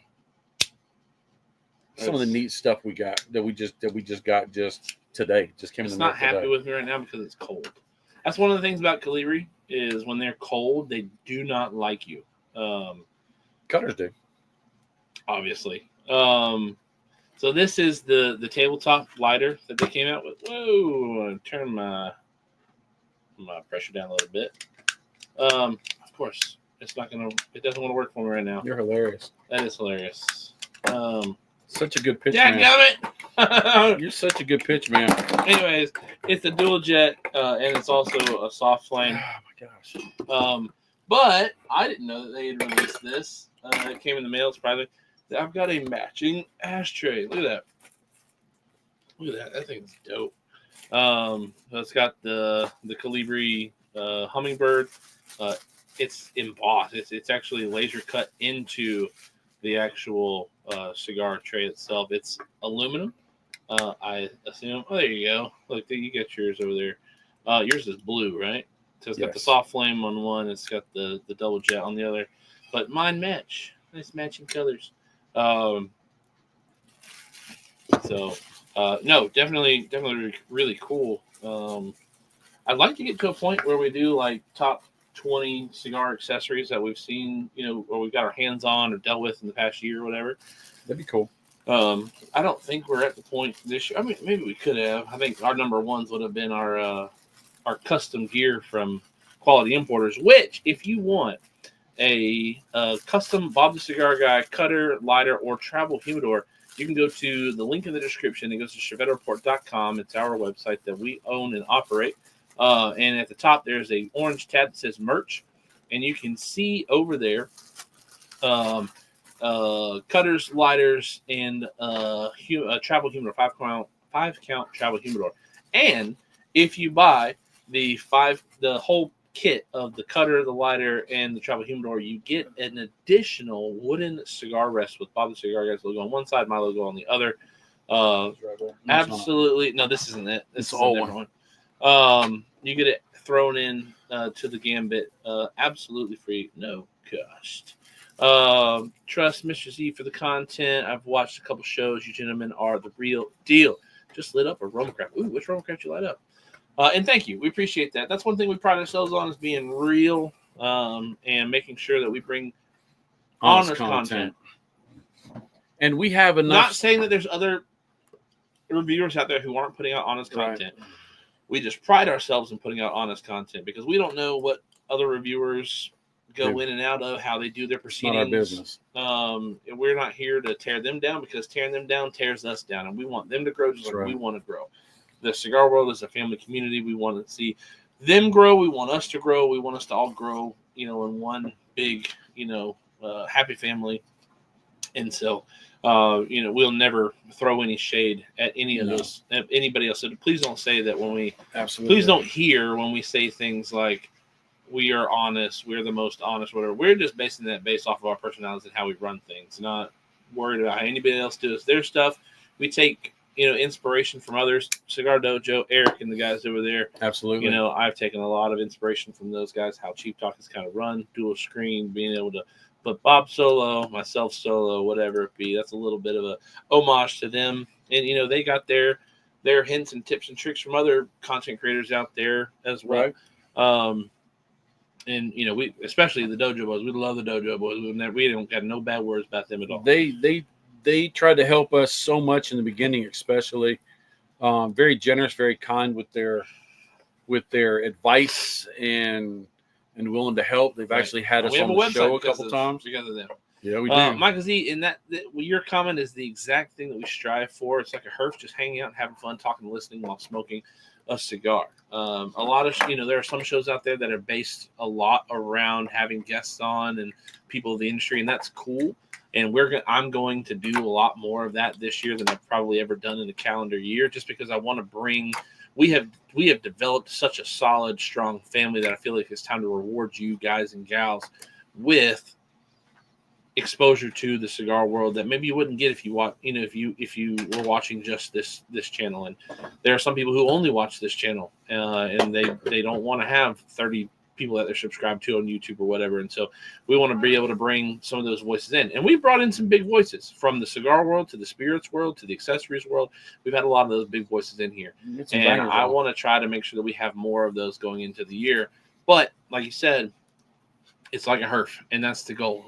some of the neat stuff we got that we just got just today. Just came in the mail. It's not happy with me right now because it's cold. That's one of the things about Colibri is when they're cold, they do not like you. Cutters do, obviously. So this is the tabletop lighter that they came out with. Whoa! Turn my pressure down a little bit. Of course, it doesn't want to work for me right now. You're hilarious. That is hilarious. Such a good pitch, man. Dadgummit! You're such a good pitch, man. Anyways, it's a dual jet, and it's also a soft flame. Oh my gosh. But I didn't know that they had released this. It came in the mail, surprisingly. I've got a matching ashtray. Look at that. Look at that. That thing's dope. It's got the Colibri hummingbird. It's embossed. It's actually laser cut into the actual cigar tray itself. It's aluminum. I assume. Oh, there you go. Look, you got yours over there. Yours is blue, right? So it's got the soft flame on one. It's got the double jet on the other. But mine match. Nice matching colors. No, definitely really cool. I'd like to get to a point where we do like top 20 cigar accessories that we've seen, or we've got our hands on or dealt with in the past year or whatever. That'd be cool. I don't think we're at the point this year. I mean, maybe we could have. I think our number ones would have been our custom gear from Quality Importers, which if you want a custom Bob the Cigar Guy cutter, lighter, or travel humidor, you can go to the link in the description. It goes to ChevetteReport.com. It's our website that we own and operate. And at the top, there's a orange tab that says merch. And you can see over there cutters, lighters, and travel humidor, 5-count travel humidor. And if you buy the whole kit of the cutter, the lighter, and the travel humidor, you get an additional wooden cigar rest with Bob the Cigar Guy's logo on one side, my logo on the other. Absolutely. No, this isn't it. This is a different one. You get it thrown in to the Gambit absolutely free, no cost. Trust Mr. Z for the content. I've watched a couple shows. You gentlemen are the real deal. Just lit up a Romacraft. Ooh, which Romacraft you light up? And thank you. We appreciate that. That's one thing we pride ourselves on, is being real and making sure that we bring honest content. And we have enough. Not saying that there's other reviewers out there who aren't putting out honest content. Right. We just pride ourselves in putting out honest content because we don't know what other reviewers go in and out of, how they do their proceedings. Not our business. We're not here to tear them down, because tearing them down tears us down, and we want them to grow just like we want to grow. The cigar world is a family community. We want to see them grow. We want us to grow. We want us to all grow, in one big, happy family. And so, we'll never throw any shade at any of those, at anybody else. So please don't say that when we, please don't hear when we say things like, we are honest, we're the most honest, whatever. We're just basing that based off of our personalities and how we run things, not worried about how anybody else does their stuff. We take, inspiration from others. Cigar Dojo, Eric and the guys over there. Absolutely. I've taken a lot of inspiration from those guys, how Cheap Talk is kind of run, dual screen, being able to put Bob solo, myself solo, whatever it be. That's a little bit of a homage to them. And, they got their hints and tips and tricks from other content creators out there as well. Right. And we, especially the Dojo Boys, we love the Dojo Boys. We don't got no bad words about them at all. They tried to help us so much in the beginning, especially. Very generous, very kind with their advice and willing to help. They've actually had us on the show a couple times because of them. Yeah, we do. Michael Z, and that your comment is the exact thing that we strive for. It's like a herf, just hanging out and having fun, talking, listening while smoking a cigar. A lot of there are some shows out there that are based a lot around having guests on and people of the industry, and that's cool. And I'm going to do a lot more of that this year than I've probably ever done in a calendar year, just because I want to bring. We have developed such a solid, strong family that I feel like it's time to reward you guys and gals with exposure to the cigar world that maybe you wouldn't get if you watch, if you were watching just this channel. And there are some people who only watch this channel, and they don't want to have 30 people that they're subscribed to on YouTube or whatever. And so we want to be able to bring some of those voices in. And we brought in some big voices from the cigar world to the spirits world to the accessories world. We've had a lot of those big voices in here. And I want to try to make sure that we have more of those going into the year. But like you said, it's like a herf, and that's the goal.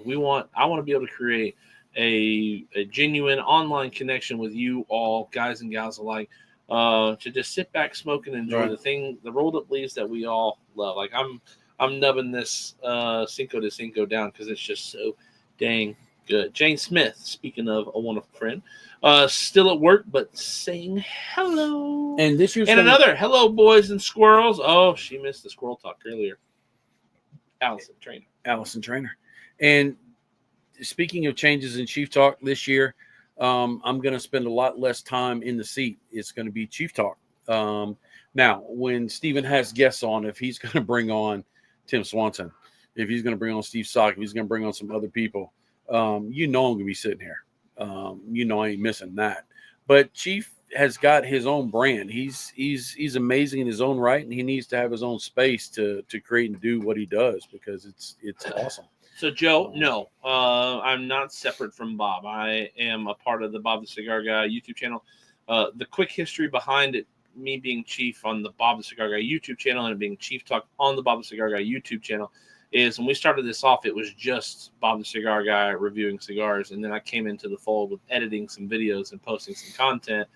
I want to be able to create a genuine online connection with you all, guys and gals alike, to just sit back, smoke, and enjoy the rolled up leaves that we all love. Like I'm nubbing this Cinco de Cinco down because it's just so dang good. Jane Smith, speaking of a wonderful friend, still at work but saying hello. And this year's another hello, boys and squirrels. Oh, she missed the squirrel talk earlier. Allison, trainer. Allison Trainer. And speaking of changes in Chief Talk this year, I'm going to spend a lot less time in the seat. It's going to be Chief Talk. Now, when Steven has guests on, if he's going to bring on Tim Swanson, if he's going to bring on Steve Sock, if he's going to bring on some other people, I'm going to be sitting here. I ain't missing that. But Chief has got his own brand. He's amazing in his own right, and he needs to have his own space to create and do what he does, because it's awesome. So, Joe, no, I'm not separate from Bob. I am a part of the Bob the Cigar Guy YouTube channel. The quick history behind it, me being chief on the Bob the Cigar Guy YouTube channel and being Chief Talk on the Bob the Cigar Guy YouTube channel, is when we started this off, it was just Bob the Cigar Guy reviewing cigars. And then I came into the fold with editing some videos and posting some content.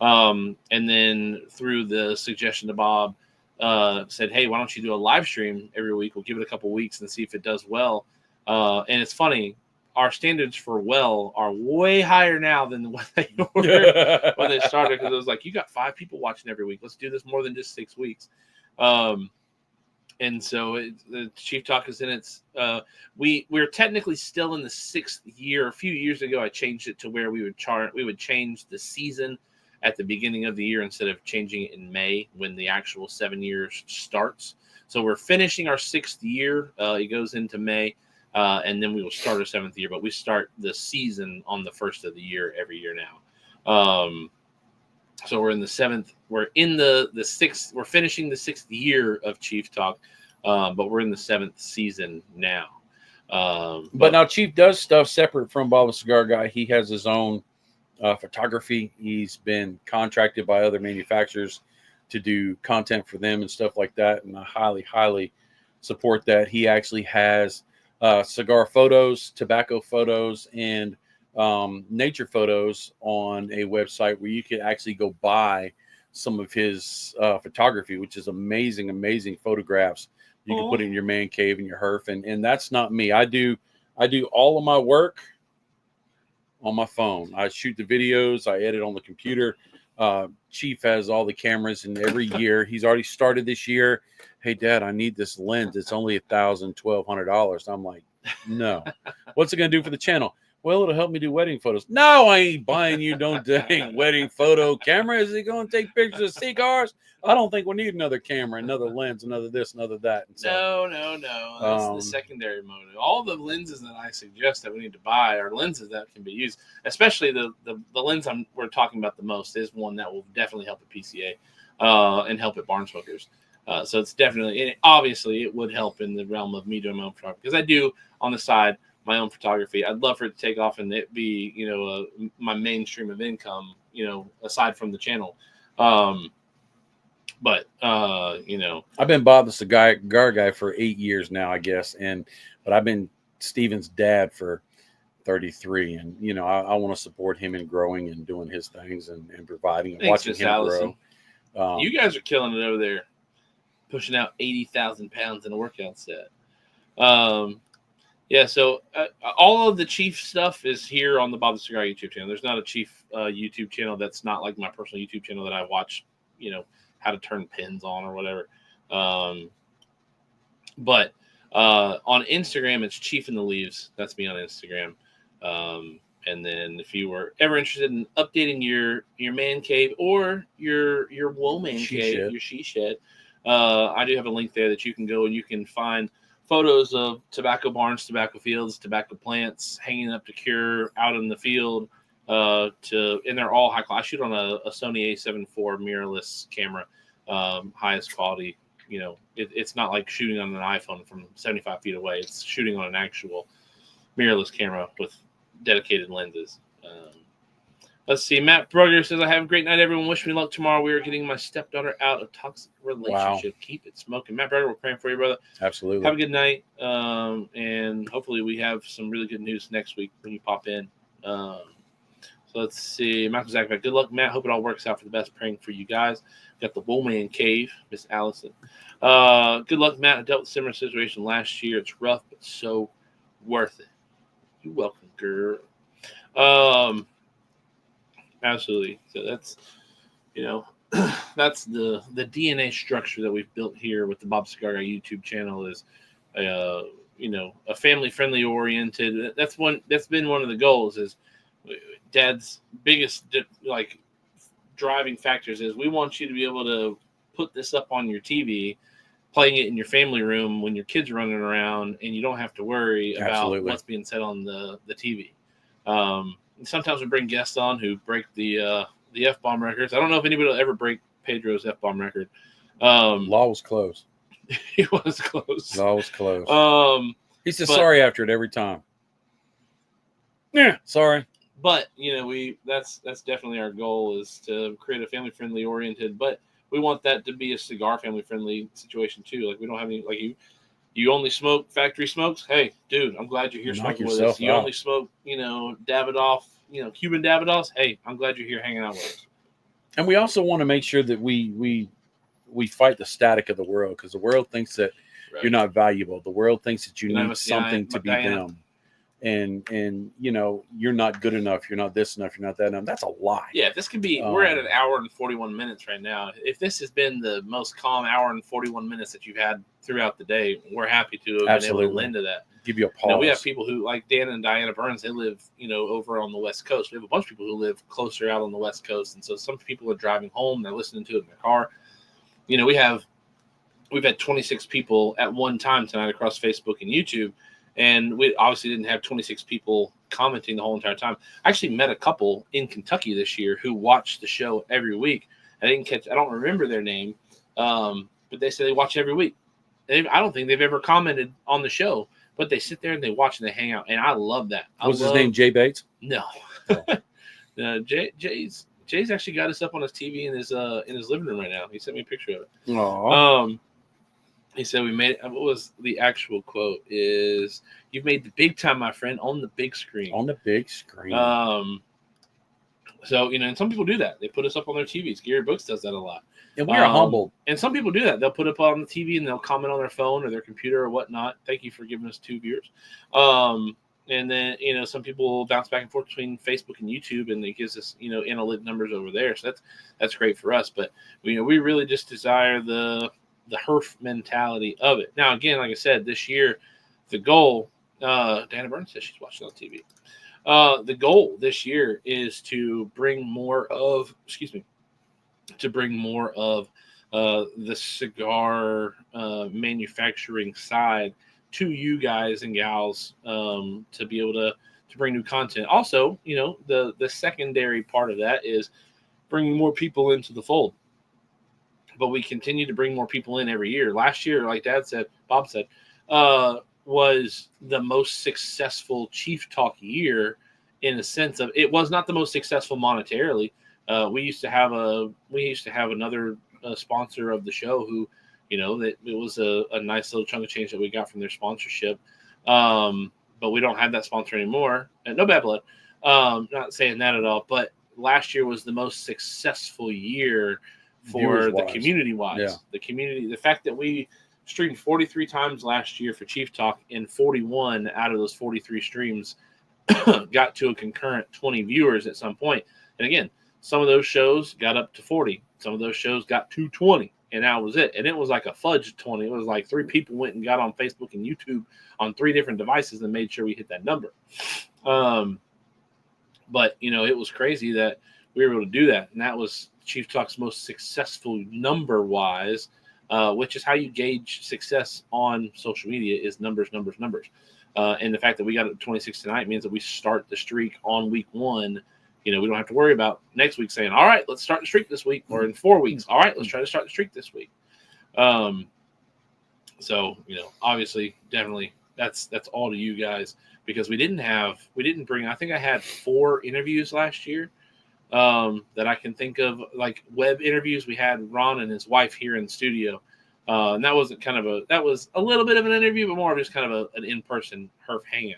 And then through the suggestion to Bob, said, hey, why don't you do a live stream every week? We'll give it a couple weeks and see if it does well. And it's funny, our standards for well are way higher now than what they were when they started, because it was like, you got 5 people watching every week. Let's do this more than just 6 weeks. And so the Chief Talk is in its we're technically still in the 6th year. A few years ago, I changed it to where we would change the season at the beginning of the year instead of changing it in May when the actual 7 years starts. So we're finishing our 6th year. It goes into May. And then we will start our 7th year, but we start the season on the 1st of the year every year now. So we're in the 7th, we're in the 6th, we're finishing the 6th year of Chief Talk, but we're in the 7th season now. But now Chief does stuff separate from Bob the Cigar Guy. He has his own photography. He's been contracted by other manufacturers to do content for them and stuff like that. And I highly, highly support that. He actually has cigar photos, tobacco photos, and nature photos on a website where you can actually go buy some of his photography, which is amazing photographs. You can put it in your man cave and your herf, and that's not me. I do all of my work on my phone. I shoot the videos, I edit on the computer. Chief has all the cameras, and every year he's already started this year. Hey, Dad, I need this lens. It's only $1,200. I'm like, no. What's it going to do for the channel? Well, it'll help me do wedding photos. No, I ain't buying you no dang wedding photo camera. Is it going to take pictures of cigars? I don't think we need another camera, another lens, another this, another that. And so, no. That's the secondary motive. All the lenses that I suggest that we need to buy are lenses that can be used. Especially the lens we're talking about the most is one that will definitely help at PCA and help at barn smokers. So it's definitely, obviously, it would help in the realm of me doing my own photography, because I do on the side my own photography. I'd love for it to take off and it be, my mainstream of income, aside from the channel. But I've been Bob the Cigar Guy for 8 years now, I guess. But I've been Steven's dad for 33. And, I want to support him in growing and doing his things and providing and watching him Allison. grow. You guys are killing it over there, pushing out 80,000 pounds in a workout set. Yeah, so all of the Chief stuff is here on the Bob the Cigar YouTube channel. There's not a Chief YouTube channel that's not like my personal YouTube channel that I watch, how to turn pins on or whatever. But on Instagram, it's Chief in the Leaves. That's me on Instagram. And then if you were ever interested in updating your man cave or your wool man cave, your she shed, I do have a link there that you can go and you can find photos of tobacco barns, tobacco fields, tobacco plants hanging up to cure out in the field. And they're all high class. I shoot on a Sony A7 IV mirrorless camera, highest quality. It's not like shooting on an iPhone from 75 feet away. It's shooting on an actual mirrorless camera with dedicated lenses. Let's see. Matt Brugger says, I have a great night, everyone. Wish me luck tomorrow. We are getting my stepdaughter out of toxic relationship. Wow. Keep it smoking. Matt Brugger, we're praying for you, brother. Absolutely. Have a good night. And hopefully we have some really good news next week when you pop in. So let's see. Malcolm Zach, good luck, Matt. Hope it all works out for the best. Praying for you guys. Got the Woolman Cave, Miss Allison. Good luck, Matt. I dealt with a similar situation last year. It's rough, but so worth it. You're welcome, girl. Absolutely. So that's, that's the DNA structure that we've built here with the Bob Cigar Guy YouTube channel is a family friendly oriented. That's been one of the goals. Is Dad's biggest driving factors is we want you to be able to put this up on your TV, playing it in your family room when your kids are running around, and you don't have to worry about what's being said on the TV. Sometimes we bring guests on who break the F-bomb records. I don't know if anybody will ever break Pedro's F-bomb record. Law was close. He was close. Law was close. He says sorry after it every time. Yeah, sorry. But that's definitely our goal, is to create a family friendly oriented, but we want that to be a cigar family friendly situation too. Like we don't have any you only smoke factory smokes. Hey, dude, I'm glad you're here smoking with us. You only smoke, Davidoff, Cuban Davidoffs. Hey, I'm glad you're here hanging out with us. And we also want to make sure that we fight the static of the world, because the world thinks that you're not valuable. The world thinks that you need something to be them. And you're not good enough. You're not this enough. You're not that enough. That's a lie. Yeah, this could be. We're at an hour and 41 minutes right now. If this has been the most calm hour and 41 minutes that you've had throughout the day, we're happy to have been able to lend to that. Give you a pause. We have people who, like Dan and Diana Burns, they live, over on the West Coast. We have a bunch of people who live closer out on the West Coast, and so some people are driving home. They're listening to it in their car. We've had 26 people at one time tonight across Facebook and YouTube. And we obviously didn't have 26 people commenting the whole entire time. I actually met a couple in Kentucky this year who watched the show every week. I don't remember their name, but they say they watch every week. I don't think they've ever commented on the show, but they sit there and they watch and they hang out. And I love that. His name Jay Bates? No. No, Jay's actually got us up on his TV in his living room right now. He sent me a picture of it. Aww. He said, we made it. What was the actual quote? Is, you've made the big time, my friend, on the big screen. On the big screen. So, and some people do that. They put us up on their TVs. Gary Brooks does that a lot. And we are humbled. And some people do that. They'll put up on the TV and they'll comment on their phone or their computer or whatnot. Thank you for giving us 2 viewers. And then, some people bounce back and forth between Facebook and YouTube, and it gives us, analytic numbers over there. So that's great for us. But, we really just desire the HERF mentality of it. Now, again, like I said, this year, the goal, Dana Burns says she's watching on TV. The goal this year is to bring more of, the cigar manufacturing side to you guys and gals, to be able to bring new content. Also, the secondary part of that is bringing more people into the fold. But we continue to bring more people in every year. Last year, like Bob said, was the most successful Chief Talk year, in the sense of it was not the most successful monetarily. We used to have another sponsor of the show who, that it was a nice little chunk of change that we got from their sponsorship. But we don't have that sponsor anymore. And no bad blood. Not saying that at all. But last year was the most successful year for the community-wise. Yeah. The community, the fact that we streamed 43 times last year for Chief Talk, and 41 out of those 43 streams got to a concurrent 20 viewers at some point. And again, some of those shows got up to 40. Some of those shows got to 20, and that was it. And it was like a fudge 20. It was like 3 people went and got on Facebook and YouTube on 3 different devices and made sure we hit that number. But, it was crazy that we were able to do that. And that was Chief Talk's most successful number-wise, which is how you gauge success on social media, is numbers. And the fact that we got it 26 tonight means that we start the streak on week 1. We don't have to worry about next week saying, all right, let's start the streak this week, or in 4 weeks. All right, let's try to start the streak this week. So, obviously, definitely that's all to you guys, because we didn't bring, I think I had 4 interviews last year. That I can think of, like web interviews. We had Ron and his wife here in the studio. And that was a little bit of an interview, but more of just kind of an in-person HERF hangout.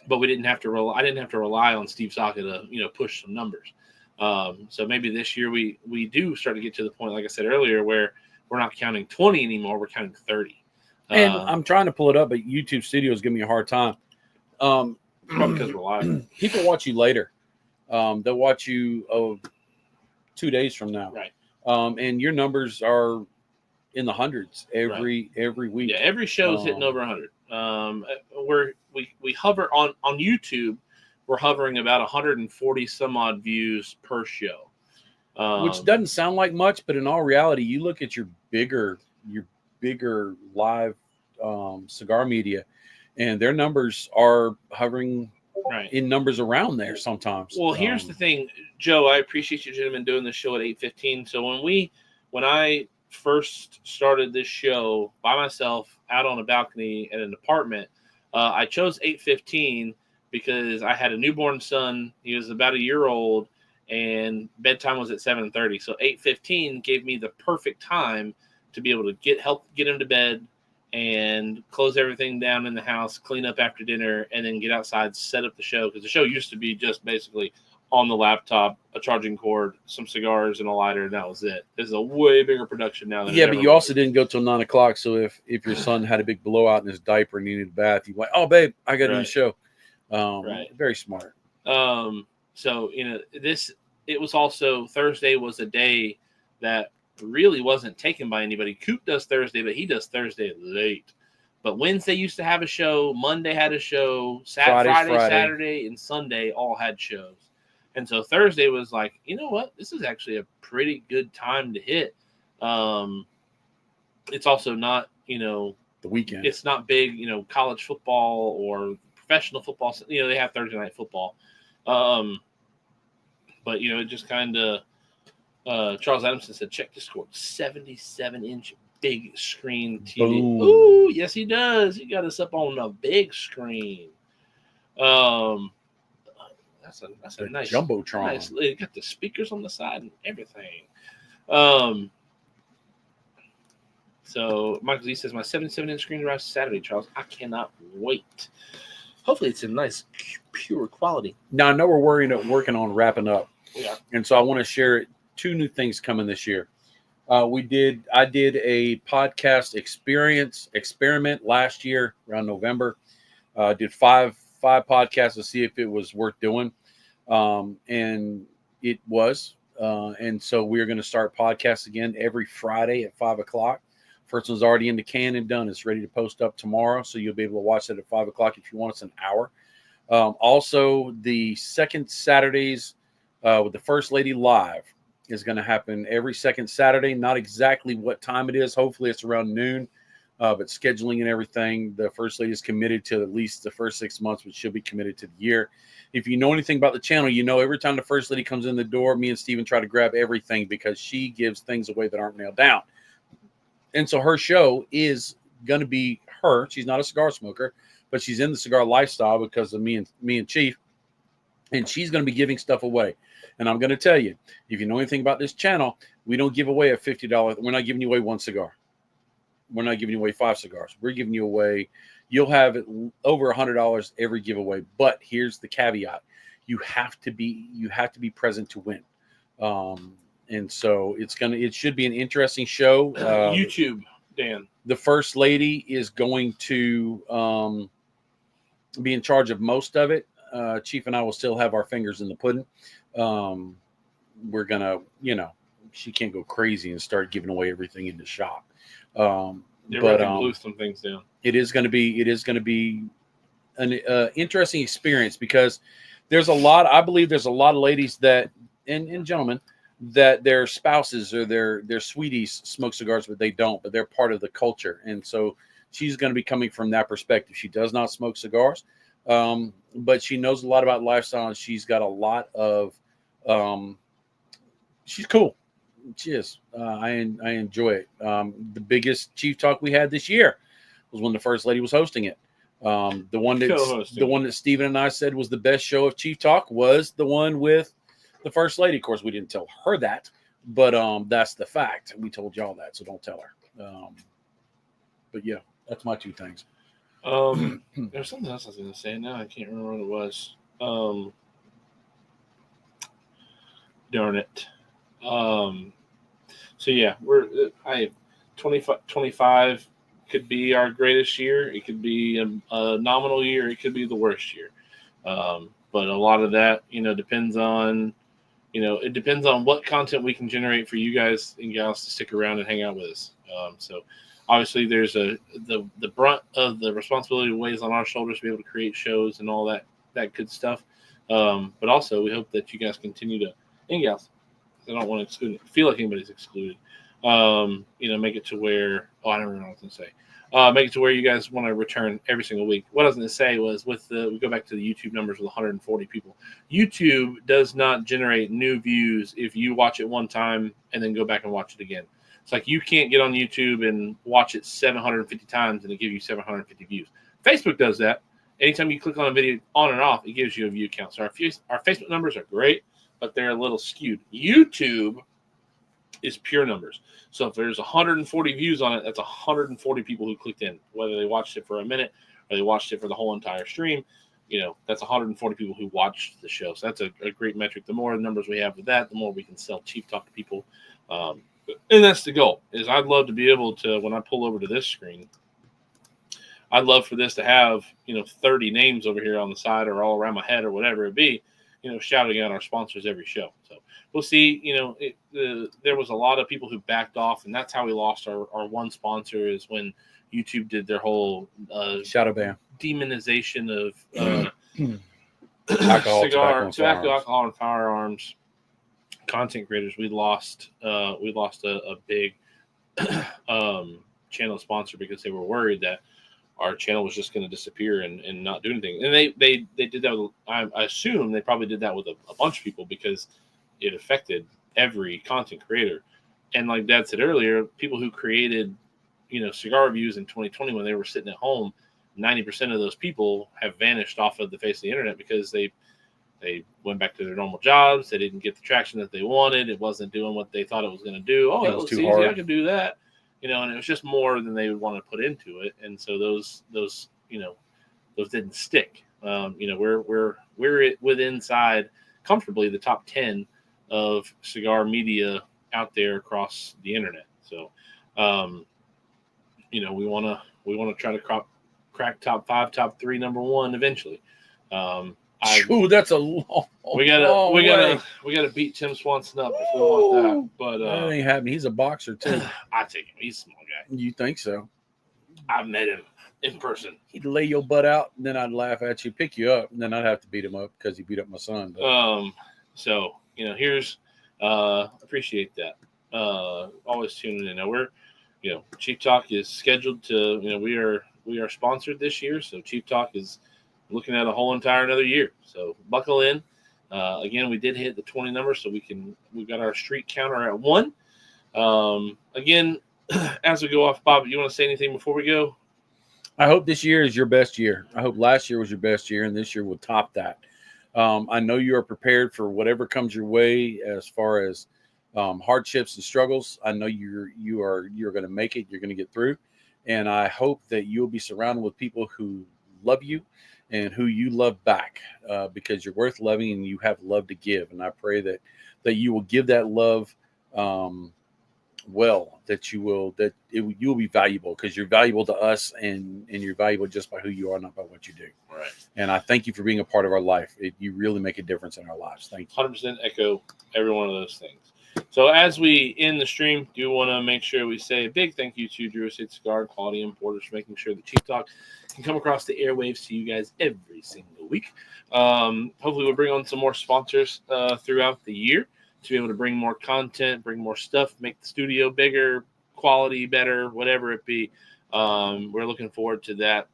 But I didn't have to rely on Steve Saka to, push some numbers. So maybe this year we do start to get to the point, like I said earlier, where we're not counting 20 anymore. We're counting 30. And I'm trying to pull it up, but YouTube Studio is giving me a hard time. Probably because we're live. People watch you later. They'll watch you 2 days from now. Right. And your numbers are in the hundreds every week. Yeah, every show's hitting over 100. We hover on YouTube. We're hovering about 140 some odd views per show, which doesn't sound like much, but in all reality, you look at your bigger live cigar media, and their numbers are hovering in numbers around there sometimes. Well, here's the thing, Joe. I appreciate you gentlemen doing this show at 8:15. So when I first started this show by myself out on a balcony in an apartment, I chose 8:15 because I had a newborn son. He was about a year old, and bedtime was at 7:30. So 8:15 gave me the perfect time to be able to get him to bed and close everything down in the house, clean up after dinner, and then get outside, set up the show. Because the show used to be just basically on the laptop, a charging cord, some cigars, and a lighter, and that was it. This is a way bigger production now than but you also didn't go till 9 o'clock. So if your son had a big blowout in his diaper and needed a bath, you went, "Oh, babe, I got to do the show." Very smart. So it was also Thursday was a day that really wasn't taken by anybody. Coop does Thursday, but he does Thursday late. But Wednesday used to have a show. Monday had a show. Friday, Saturday, and Sunday all had shows. And so Thursday was like, you know what? This is actually a pretty good time to hit. It's also not, the weekend. It's not big, college football or professional football. They have Thursday night football. But, it just kind of, Charles Adamson said, check Discord, 77-inch big screen TV. Boom. Ooh, yes, he does. He got us up on a big screen. That's a nice jumbotron. Nice, it got the speakers on the side and everything. So Michael Z says, my 77-inch screen arrives Saturday, Charles. I cannot wait. Hopefully it's in nice, pure quality. Now, I know we're working on wrapping up. Yeah. And so I want to share 2 new things coming this year. I did a podcast experiment last year around November. Did five podcasts to see if it was worth doing. And it was. And so we're going to start podcasts again every Friday at 5 o'clock. First one's already in the can and done. It's ready to post up tomorrow. So you'll be able to watch it at 5 o'clock if you want. It's an hour. Also, the second Saturdays with the First Lady Live is going to happen every second Saturday. Not exactly what time it is. Hopefully it's around noon. But scheduling and everything, the First Lady is committed to at least the first 6 months, but she'll be committed to the year. If you know anything about the channel, every time the First Lady comes in the door, me and Steven try to grab everything because she gives things away that aren't nailed down. And so her show is going to be her. She's not a cigar smoker, but she's in the cigar lifestyle because of me and Chief. And she's going to be giving stuff away. And I'm going to tell you, if you know anything about this channel, we don't give away a $50. We're not giving you away one cigar. We're not giving you away 5 cigars. We're giving you away, you'll have over $100 every giveaway. But here's the caveat. You have to be present to win. And so it should be an interesting show. YouTube, Dan. The First Lady is going to be in charge of most of it. Chief and I will still have our fingers in the pudding. We're going to, she can't go crazy and start giving away everything in the shop. Blew some things down. It is going to be an interesting experience because I believe there's a lot of ladies that and gentlemen that their spouses or their sweeties smoke cigars, but they don't, but they're part of the culture. And so she's going to be coming from that perspective. She does not smoke cigars, but she knows a lot about lifestyle and she's got a lot of, she's cool. She is. I enjoy it. The biggest Chief Talk we had this year was when the First Lady was hosting it. The one that Steven and I said was the best show of Chief Talk was the one with the First Lady. Of course, we didn't tell her that, but that's the fact. We told y'all that, so don't tell her. But yeah, that's my 2 things. There's something else I was going to say. Now I can't remember what it was. Darn it. So yeah, I 25 could be our greatest year. It could be a nominal year. It could be the worst year. But a lot of that, depends on, it depends on what content we can generate for you guys and gals to stick around and hang out with us. So obviously there's the brunt of the responsibility weighs on our shoulders to be able to create shows and all that good stuff. But also we hope that you guys continue to, and gals, I don't want to feel like anybody's excluded. Make it to where, I don't know what I was going to say. Make it to where you guys want to return every single week. What I was going to say was we go back to the YouTube numbers with 140 people. YouTube does not generate new views if you watch it one time and then go back and watch it again. It's like you can't get on YouTube and watch it 750 times and it gives you 750 views. Facebook does that. Anytime you click on a video on and off, it gives you a view count. So our Facebook numbers are great, but they're a little skewed. YouTube is pure numbers. So if there's 140 views on it, that's 140 people who clicked in, whether they watched it for a minute or they watched it for the whole entire stream. That's 140 people who watched the show. So that's a great metric. The more numbers we have with that, the more we can sell Chief Talk to people. And that's the goal. Is I'd love to be able to, when I pull over to this screen, I'd love for this to have 30 names over here on the side or all around my head or whatever it be, shouting out our sponsors every show. So we'll see. There was a lot of people who backed off, and that's how we lost our one sponsor, is when YouTube did their whole shadow ban demonization of alcohol, tobacco, alcohol, and firearms content creators. We lost a big channel sponsor because they were worried that our channel was just going to disappear and not do anything. And they did that with, I assume they probably did that with a bunch of people because it affected every content creator. And like Dad said earlier, people who created, cigar reviews in 2020 when they were sitting at home, 90% of those people have vanished off of the face of the internet because they went back to their normal jobs. They didn't get the traction that they wanted. It wasn't doing what they thought it was going to do. Oh, it was too easy. Hard. I could do that. And it was just more than they would want to put into it. And so those didn't stick. We're inside comfortably the top 10 of cigar media out there across the internet. So, we want to try to crack top 5, top 3, number 1 eventually. That's a long. We gotta beat Tim Swanson up if we want that. But that ain't happening. He's a boxer too. I take him. He's a small guy. You think so? I've met him in person. He'd lay your butt out, and then I'd laugh at you, pick you up, and then I'd have to beat him up because he beat up my son. But. So here's appreciate that. Always tuning in. Now we're Chief Talk is scheduled to we are sponsored this year, so Chief Talk is looking at a whole entire another year. So buckle in. Again, we did hit the 20 number, so we've got our streak counter at 1. Again, as we go off, Bob, you want to say anything before we go? I hope this year is your best year. I hope last year was your best year, and this year will top that. I know you are prepared for whatever comes your way as far as hardships and struggles. I know you're going to make it. You're going to get through, and I hope that you'll be surrounded with people who love you and who you love back, because you're worth loving and you have love to give. And I pray that you will give that love you'll be valuable, because you're valuable to us, and you're valuable just by who you are, not by what you do. Right. And I thank you for being a part of our life. You really make a difference in our lives. Thank you. 100% echo every one of those things. So as we end the stream, do want to make sure we say a big thank you to Drew Estate Cigar and Quality Importers for making sure that Chief Talk can come across the airwaves to you guys every single week. Hopefully we'll bring on some more sponsors throughout the year to be able to bring more content, bring more stuff, make the studio bigger, quality better, whatever it be. We're looking forward to that.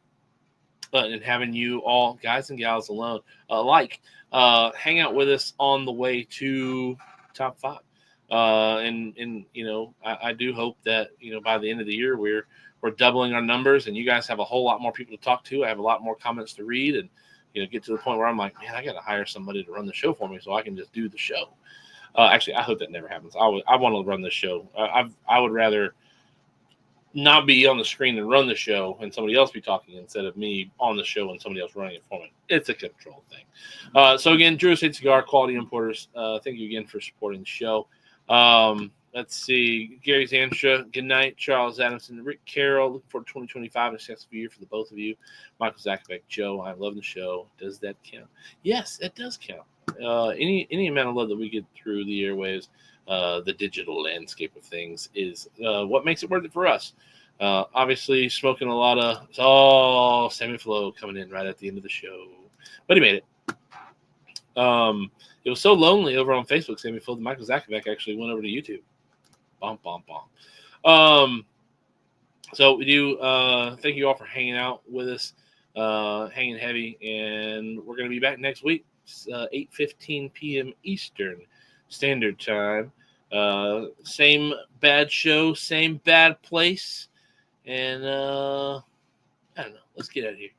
And having you all, guys and gals alike, hang out with us on the way to top 5. I do hope that by the end of the year we're doubling our numbers, and you guys have a whole lot more people to talk to. I have a lot more comments to read, and get to the point where I'm like, man, I got to hire somebody to run the show for me so I can just do the show. Actually, I hope that never happens. I want to run the show. I would rather not be on the screen and run the show and somebody else be talking instead of me on the show and somebody else running it for me. It's a control thing. So again, Drew Estate Cigar, Quality Importers, thank you again for supporting the show. Let's see. Gary Zanstra, good night. Charles Adamson, Rick Carroll, looking forward to 2025, a successful year for the both of you. Michael Zakabek, Joe, I love the show. Does that count? Yes, it does count. Any amount of love that we get through the airwaves the digital landscape of things is what makes it worth it for us. Obviously, smoking a lot of Sammy Flo coming in right at the end of the show, but he made it. It was so lonely over on Facebook. Sammy Flo, Michael Zakovac actually went over to YouTube. Bom, bom, bom. So we do thank you all for hanging out with us, hanging heavy, and we're going to be back next week, 8:15 p.m. Eastern Standard Time. Same bad show, same bad place, and I don't know. Let's get out of here.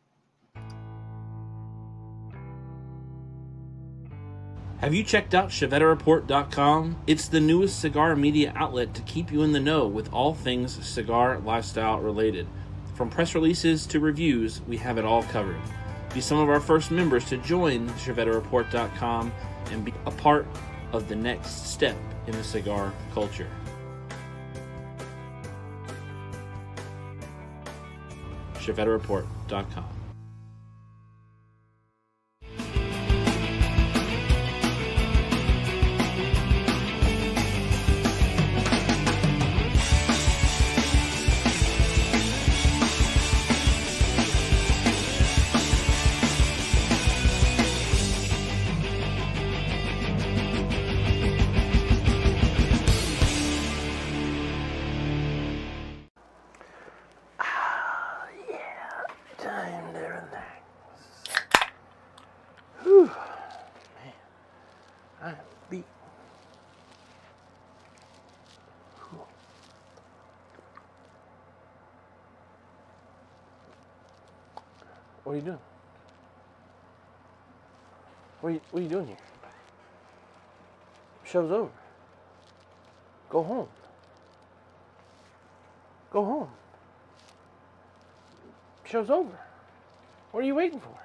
Have you checked out ChevetteReport.com? It's the newest cigar media outlet to keep you in the know with all things cigar lifestyle related. From press releases to reviews, we have it all covered. Be some of our first members to join ChevetteReport.com and be a part of the next step in the cigar culture. ChevetteReport.com. Time to relax. Whew. Man, I'm beat. Whew. What are you doing? What are you doing here? Show's over. Go home. Go home. Show's over. What are you waiting for?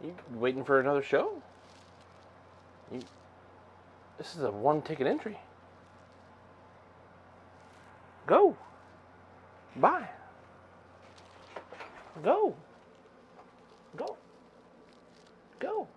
You waiting for another show? This is a one-ticket entry. Go. Bye. Go. Go. Go.